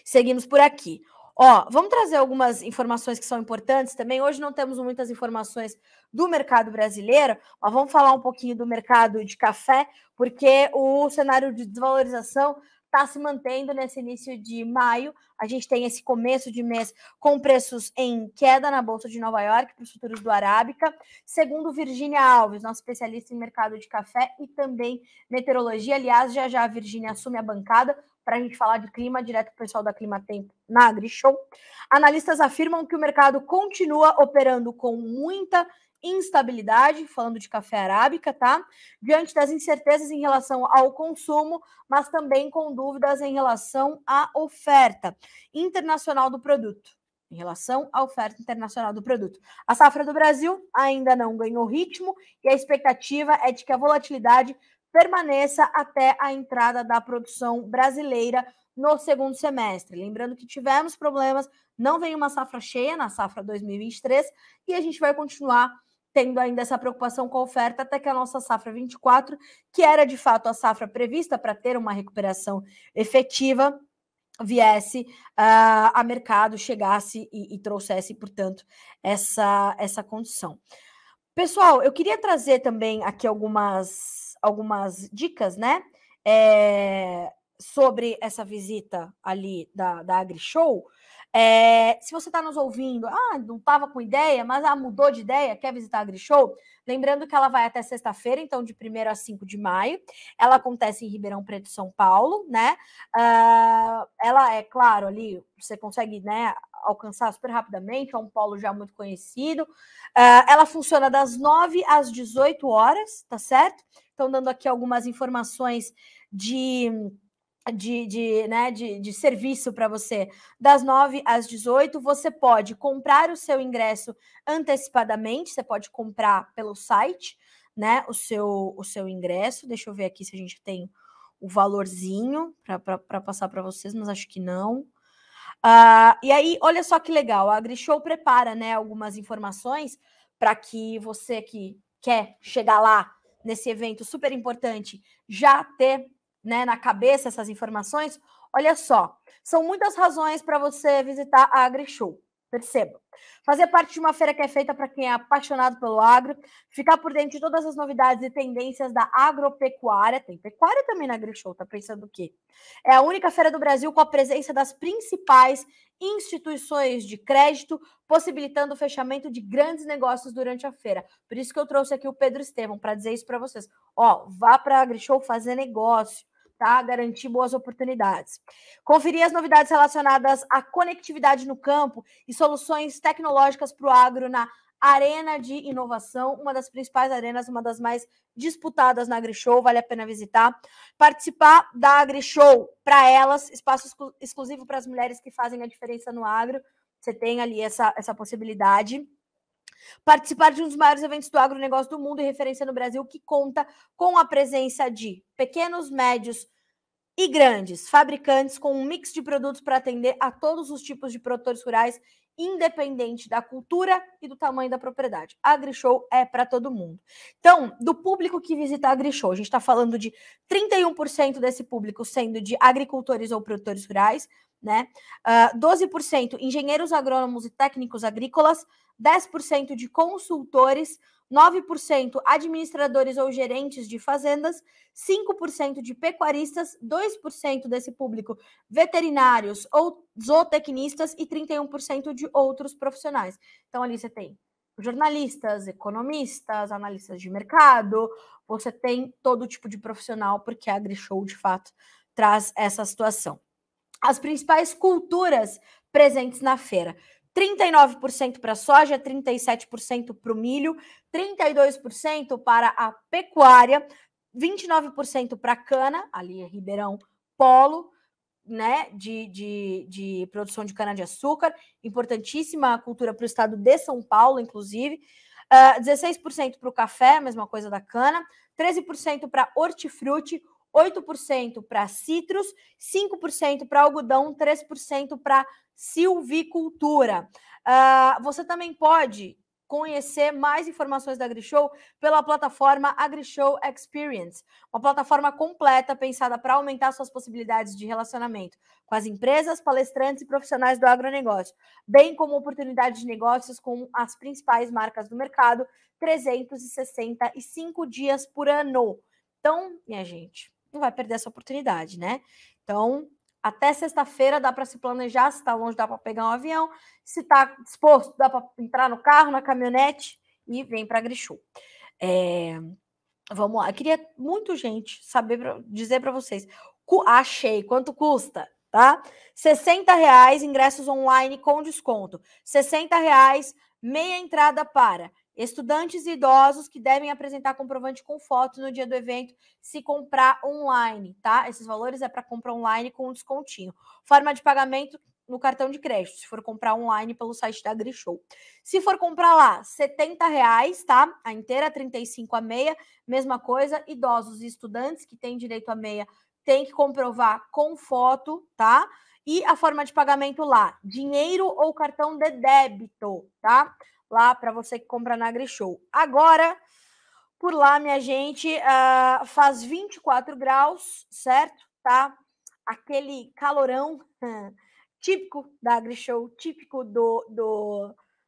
Seguimos por aqui. Ó, vamos trazer algumas informações que são importantes também. Hoje não temos muitas informações do mercado brasileiro, mas vamos falar um pouquinho do mercado de café, porque o cenário de desvalorização está se mantendo nesse início de maio. A gente tem esse começo de mês com preços em queda na Bolsa de Nova York para os futuros do Arábica. Segundo Virgínia Alves, nossa especialista em mercado de café e também meteorologia. Aliás, já a Virgínia assume a bancada para a gente falar de clima, direto com o pessoal da Climatempo na AgriShow. Analistas afirmam que o mercado continua operando com muita instabilidade, falando de café arábica, tá? Diante das incertezas em relação ao consumo, mas também com dúvidas em relação à oferta internacional do produto. Em relação à oferta internacional do produto. A safra do Brasil ainda não ganhou ritmo e a expectativa é de que a volatilidade permaneça até a entrada da produção brasileira no segundo semestre. Lembrando que tivemos problemas, não vem uma safra cheia na safra 2023 e a gente vai continuar tendo ainda essa preocupação com a oferta até que a nossa safra 24, que era de fato a safra prevista para ter uma recuperação efetiva, viesse a mercado, chegasse e trouxesse, portanto, essa condição. Pessoal, eu queria trazer também aqui algumas dicas, né, sobre essa visita ali da AgriShow. Se você está nos ouvindo, não estava com ideia, mas mudou de ideia, quer visitar a AgriShow? Lembrando que ela vai até sexta-feira, então de 1º a 5 de maio. Ela acontece em Ribeirão Preto, São Paulo, né? Ela é, claro, ali você consegue, né, alcançar super rapidamente, é um polo já muito conhecido. Ela funciona das 9 às 18 horas, tá certo? Então, dando aqui algumas informações de serviço para você. Das 9 às 18, você pode comprar o seu ingresso antecipadamente, você pode comprar pelo site, né, o seu ingresso. Deixa eu ver aqui se a gente tem o valorzinho para passar para vocês, mas acho que não. E aí, olha só que legal, a AgriShow prepara, né, algumas informações para que você que quer chegar lá nesse evento super importante já ter, né, na cabeça essas informações. Olha só, são muitas razões para você visitar a AgriShow. Perceba. Fazer parte de uma feira que é feita para quem é apaixonado pelo agro, ficar por dentro de todas as novidades e tendências da agropecuária. Tem pecuária também na AgriShow, tá pensando o quê? É a única feira do Brasil com a presença das principais instituições de crédito, possibilitando o fechamento de grandes negócios durante a feira. Por isso que eu trouxe aqui o Pedro Estevão, para dizer isso para vocês. Ó, vá para a AgriShow fazer negócio, tá? Garantir boas oportunidades. Conferir as novidades relacionadas à conectividade no campo e soluções tecnológicas para o agro na Arena de Inovação, uma das principais arenas, uma das mais disputadas na AgriShow, vale a pena visitar. Participar da AgriShow para elas, espaço exclusivo para as mulheres que fazem a diferença no agro, você tem ali essa possibilidade. Participar de um dos maiores eventos do agronegócio do mundo e referência no Brasil, que conta com a presença de pequenos, médios e grandes fabricantes com um mix de produtos para atender a todos os tipos de produtores rurais, independente da cultura e do tamanho da propriedade. A AgriShow é para todo mundo. Então, do público que visita a AgriShow, a gente está falando de 31% desse público sendo de agricultores ou produtores rurais, né? 12% engenheiros agrônomos e técnicos agrícolas, 10% de consultores, 9% administradores ou gerentes de fazendas, 5% de pecuaristas, 2% desse público veterinários ou zootecnistas e 31% de outros profissionais. Então, ali você tem jornalistas, economistas, analistas de mercado, você tem todo tipo de profissional, porque a AgriShow, de fato, traz essa situação. As principais culturas presentes na feira: 39% para a soja, 37% para o milho, 32% para a pecuária, 29% para a cana, ali é Ribeirão Polo, né, de produção de cana-de-açúcar, importantíssima cultura para o estado de São Paulo, inclusive, 16% para o café, mesma coisa da cana, 13% para hortifruti, 8% para citros, 5% para algodão, 3% para silvicultura. Você também pode conhecer mais informações da AgriShow pela plataforma AgriShow Experience, uma plataforma completa pensada para aumentar suas possibilidades de relacionamento com as empresas, palestrantes e profissionais do agronegócio, bem como oportunidades de negócios com as principais marcas do mercado, 365 dias por ano. Então, minha gente, não vai perder essa oportunidade, né? Então, até sexta-feira dá para se planejar, se está longe dá para pegar um avião, se está disposto dá para entrar no carro, na caminhonete e vem para a AgriShow. Vamos lá, eu queria muito, gente, dizer para vocês, achei, quanto custa, tá? R$60, ingressos online com desconto, R$60, meia entrada para estudantes e idosos que devem apresentar comprovante com foto no dia do evento se comprar online, tá? Esses valores é para compra online com um descontinho. Forma de pagamento no cartão de crédito, se for comprar online pelo site da AgriShow. Se for comprar lá, R$70, tá? A inteira, 35 a meia, mesma coisa. Idosos e estudantes que têm direito a meia tem que comprovar com foto, tá? E a forma de pagamento lá, dinheiro ou cartão de débito, tá? Lá para você que compra na AgriShow. Agora, por lá, minha gente, faz 24 graus, certo? Tá? Aquele calorão típico da AgriShow, típico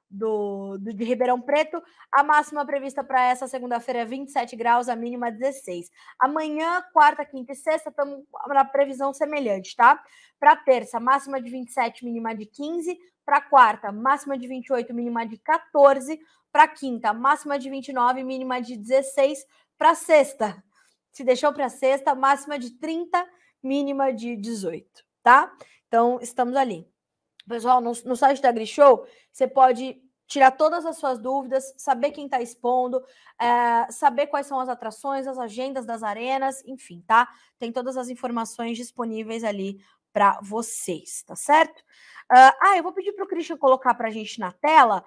de Ribeirão Preto. A máxima prevista para essa segunda-feira é 27 graus, a mínima 16. Amanhã, quarta, quinta e sexta, estamos na previsão semelhante, tá? Para terça, máxima de 27, mínima de 15. Para quarta, máxima de 28, mínima de 14. Para quinta, máxima de 29, mínima de 16. Para sexta, se deixou para sexta, máxima de 30, mínima de 18, tá? Então, estamos ali. Pessoal, no site da AgriShow, você pode tirar todas as suas dúvidas, saber quem está expondo, saber quais são as atrações, as agendas das arenas, enfim, tá? Tem todas as informações disponíveis ali para vocês, tá certo? Eu vou pedir para o Christian colocar para a gente na tela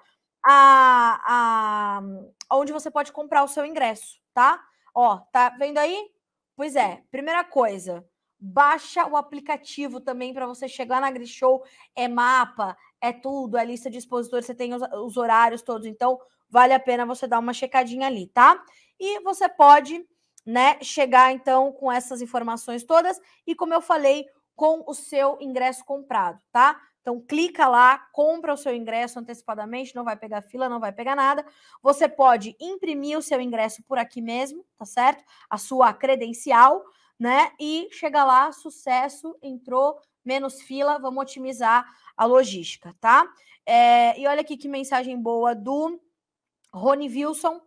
onde você pode comprar o seu ingresso, tá? Ó, tá vendo aí? Pois é, primeira coisa, baixa o aplicativo também para você chegar na AgriShow, é mapa, é tudo, é lista de expositores, você tem os horários todos, então vale a pena você dar uma checadinha ali, tá? E você pode, né, chegar então com essas informações todas e, como eu falei, com o seu ingresso comprado, tá? Então, clica lá, compra o seu ingresso antecipadamente, não vai pegar fila, não vai pegar nada. Você pode imprimir o seu ingresso por aqui mesmo, tá certo? A sua credencial, né? E chega lá, sucesso, entrou, menos fila, vamos otimizar a logística, tá? E olha aqui que mensagem boa do Rony Wilson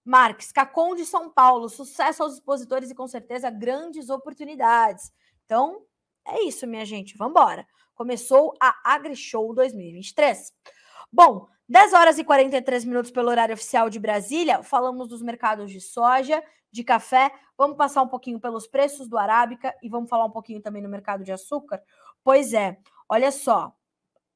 Marques, Cacom de São Paulo, sucesso aos expositores e com certeza grandes oportunidades. Então, é isso, minha gente, vamos embora. Começou a AgriShow 2023. Bom, 10 horas e 43 minutos pelo horário oficial de Brasília, falamos dos mercados de soja, de café, vamos passar um pouquinho pelos preços do Arábica e vamos falar um pouquinho também no mercado de açúcar? Pois é, olha só,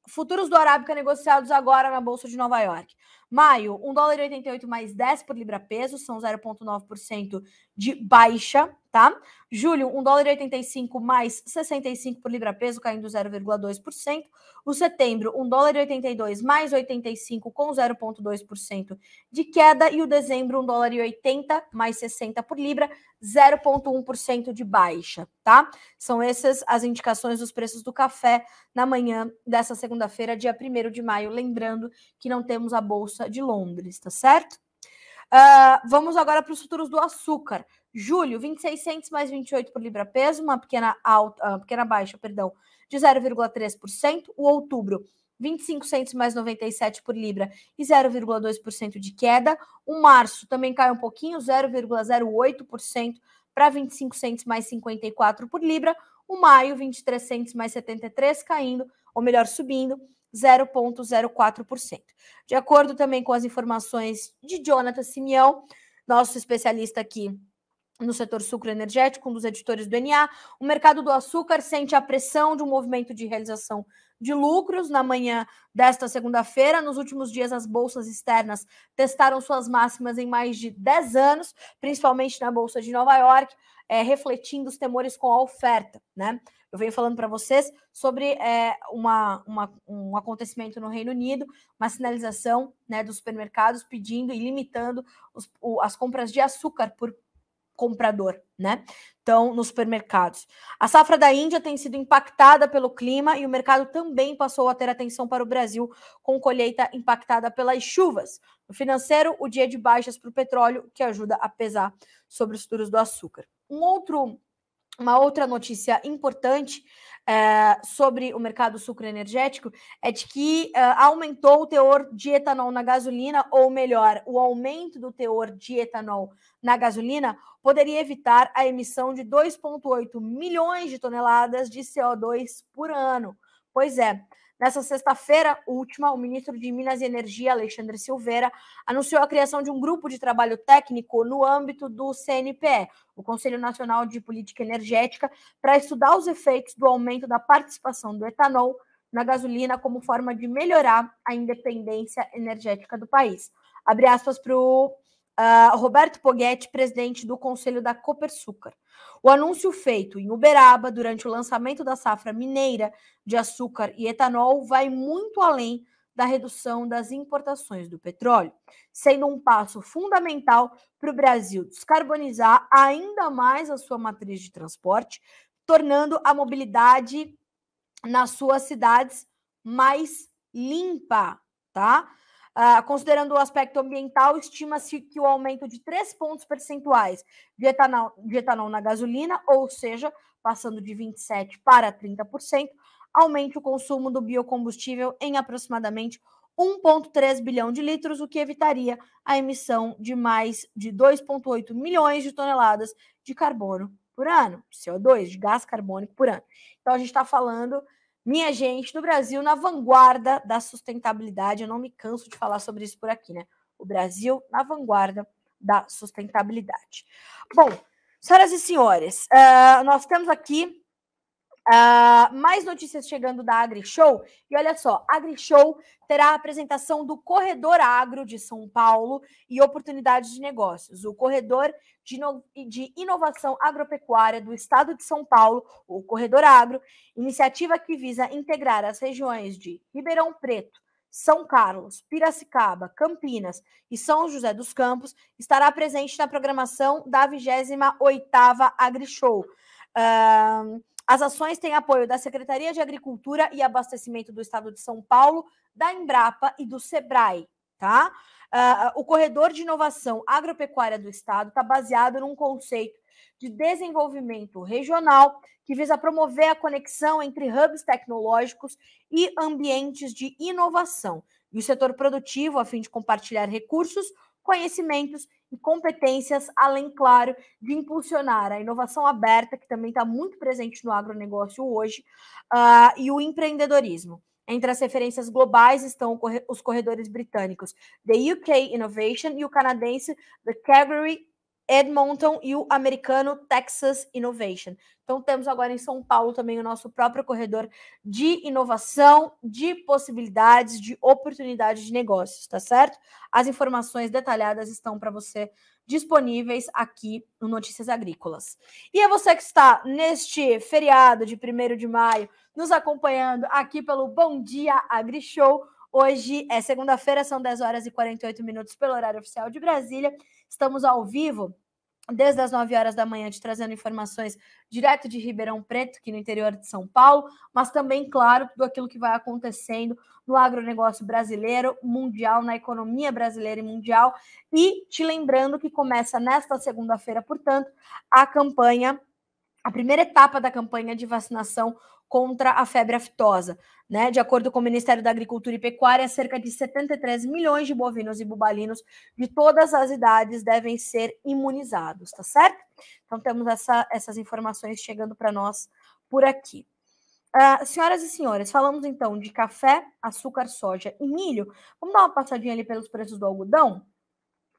futuros do Arábica negociados agora na Bolsa de Nova York. Maio, $1,88 mais 10 por libra peso, são 0,9% de baixa, tá? Julho, $1,85 mais 65 por libra peso, caindo 0,2%. O setembro, $1,82 mais 85 com 0,2% de queda. E o dezembro, $1,80 mais 60 por libra, 0,1% de baixa, tá? São essas as indicações dos preços do café na manhã dessa segunda-feira, dia 1º de maio. Lembrando que não temos a Bolsa de Londres, tá certo? Vamos agora para os futuros do açúcar. Julho, 26 centes mais 28 por libra peso, uma pequena baixa, de 0,3%. O outubro, 25 centes mais 97 por libra e 0,2% de queda. O março também cai um pouquinho, 0,08% para 25 centes mais 54 por libra. O maio, 23 centes mais 73, caindo, ou melhor, subindo, 0,04%. De acordo também com as informações de Jonathan Simeão, nosso especialista aqui no setor sucroenergético, um dos editores do NA, o mercado do açúcar sente a pressão de um movimento de realização de lucros na manhã desta segunda-feira. Nos últimos dias, as bolsas externas testaram suas máximas em mais de 10 anos, principalmente na Bolsa de Nova York, refletindo os temores com a oferta, né? Eu venho falando para vocês sobre um acontecimento no Reino Unido, uma sinalização, né, dos supermercados pedindo e limitando as compras de açúcar por comprador, né? Então, nos supermercados. A safra da Índia tem sido impactada pelo clima e o mercado também passou a ter atenção para o Brasil, com colheita impactada pelas chuvas. No financeiro, o dia de baixas para o petróleo, que ajuda a pesar sobre os futuros do açúcar. Uma outra notícia importante sobre o mercado sucroenergético é de que aumentou o teor de etanol na gasolina, ou melhor, o aumento do teor de etanol na gasolina poderia evitar a emissão de 2,8 milhões de toneladas de CO2 por ano. Pois é. Nessa sexta-feira última, o ministro de Minas e Energia, Alexandre Silveira, anunciou a criação de um grupo de trabalho técnico no âmbito do CNPE, o Conselho Nacional de Política Energética, para estudar os efeitos do aumento da participação do etanol na gasolina como forma de melhorar a independência energética do país. Abre aspas para o Roberto Poggetti, presidente do Conselho da Copersucar. O anúncio feito em Uberaba durante o lançamento da safra mineira de açúcar e etanol vai muito além da redução das importações do petróleo, sendo um passo fundamental para o Brasil descarbonizar ainda mais a sua matriz de transporte, tornando a mobilidade nas suas cidades mais limpa, tá? Considerando o aspecto ambiental, estima-se que o aumento de 3 pontos percentuais de etanol na gasolina, ou seja, passando de 27% para 30%, aumente o consumo do biocombustível em aproximadamente 1,3 bilhão de litros, o que evitaria a emissão de mais de 2,8 milhões de toneladas de carbono por ano, de CO2, de gás carbônico por ano. Então, a gente está falando, minha gente, do Brasil na vanguarda da sustentabilidade. Eu não me canso de falar sobre isso por aqui, né? O Brasil na vanguarda da sustentabilidade. Bom, senhoras e senhores, nós temos aqui mais notícias chegando da AgriShow. E olha só, a AgriShow terá a apresentação do Corredor Agro de São Paulo e oportunidades de negócios. O Corredor de Inovação Agropecuária do Estado de São Paulo, o Corredor Agro, iniciativa que visa integrar as regiões de Ribeirão Preto, São Carlos, Piracicaba, Campinas e São José dos Campos, estará presente na programação da 28ª AgriShow. As ações têm apoio da Secretaria de Agricultura e Abastecimento do Estado de São Paulo, da Embrapa e do Sebrae, tá? O Corredor de Inovação Agropecuária do Estado está baseado num conceito de desenvolvimento regional que visa promover a conexão entre hubs tecnológicos e ambientes de inovação e o setor produtivo, a fim de compartilhar recursos, conhecimentos e competências, além, claro, de impulsionar a inovação aberta, que também está muito presente no agronegócio hoje, e o empreendedorismo. Entre as referências globais estão os corredores britânicos The UK Innovation e o canadense The Calgary Edmonton e o americano Texas Innovation. Então temos agora em São Paulo também o nosso próprio corredor de inovação, de possibilidades, de oportunidades de negócios, tá certo? As informações detalhadas estão para você disponíveis aqui no Notícias Agrícolas. E é você que está neste feriado de 1º de maio, nos acompanhando aqui pelo Bom Dia AgriShow. Hoje é segunda-feira, são 10 horas e 48 minutos pelo horário oficial de Brasília. Estamos ao vivo desde as 9 horas da manhã, te trazendo informações direto de Ribeirão Preto, aqui no interior de São Paulo, mas também, claro, tudo aquilo que vai acontecendo no agronegócio brasileiro, mundial, na economia brasileira e mundial. E te lembrando que começa nesta segunda-feira, portanto, a primeira etapa da campanha de vacinação contra a febre aftosa, né? De acordo com o Ministério da Agricultura e Pecuária, cerca de 73 milhões de bovinos e bubalinos de todas as idades devem ser imunizados, tá certo? Então temos essas informações chegando para nós por aqui. Senhoras e senhores, falamos então de café, açúcar, soja e milho. Vamos dar uma passadinha ali pelos preços do algodão?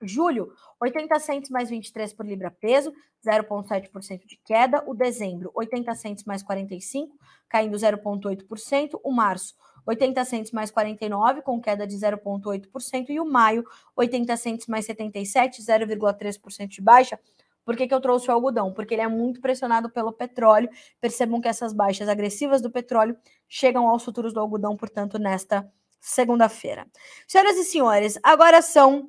Julho, 80 centes mais 23 por libra peso, 0,7% de queda. O dezembro, 80 centes mais 45, caindo 0,8%. O março, 80 centes mais 49, com queda de 0,8%. E o maio, 80 centes mais 77, 0,3% de baixa. Por que eu trouxe o algodão? Porque ele é muito pressionado pelo petróleo. Percebam que essas baixas agressivas do petróleo chegam aos futuros do algodão, portanto, nesta segunda-feira. Senhoras e senhores, agora são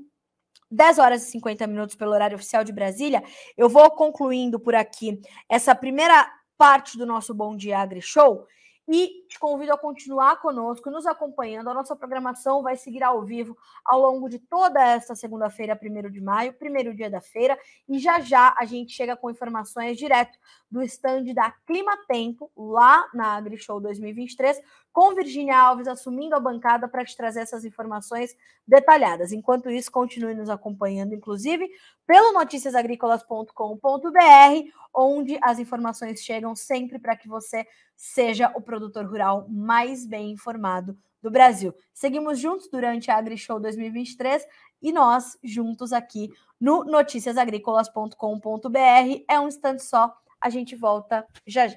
10 horas e 50 minutos pelo horário oficial de Brasília. Eu vou concluindo por aqui essa primeira parte do nosso Bom Dia AgriShow e te convido a continuar conosco, nos acompanhando. A nossa programação vai seguir ao vivo ao longo de toda esta segunda-feira, 1º de maio, primeiro dia da feira, e já a gente chega com informações direto do stand da Clima Tempo, lá na AgriShow 2023, com Virgínia Alves assumindo a bancada para te trazer essas informações detalhadas. Enquanto isso, continue nos acompanhando, inclusive, pelo noticiasagricolas.com.br, onde as informações chegam sempre para que você seja o produtor rural mais bem informado do Brasil. Seguimos juntos durante a AgriShow 2023 e nós juntos aqui no noticiasagricolas.com.br. É um instante só, a gente volta já.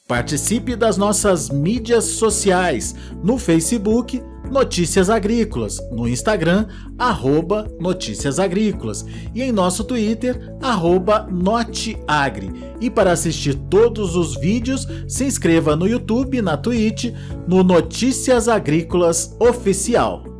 Participe das nossas mídias sociais, no Facebook, Notícias Agrícolas, no Instagram, @Notícias Agrícolas e em nosso Twitter, @NoteAgri. E para assistir todos os vídeos, se inscreva no YouTube, na Twitch, no Notícias Agrícolas Oficial.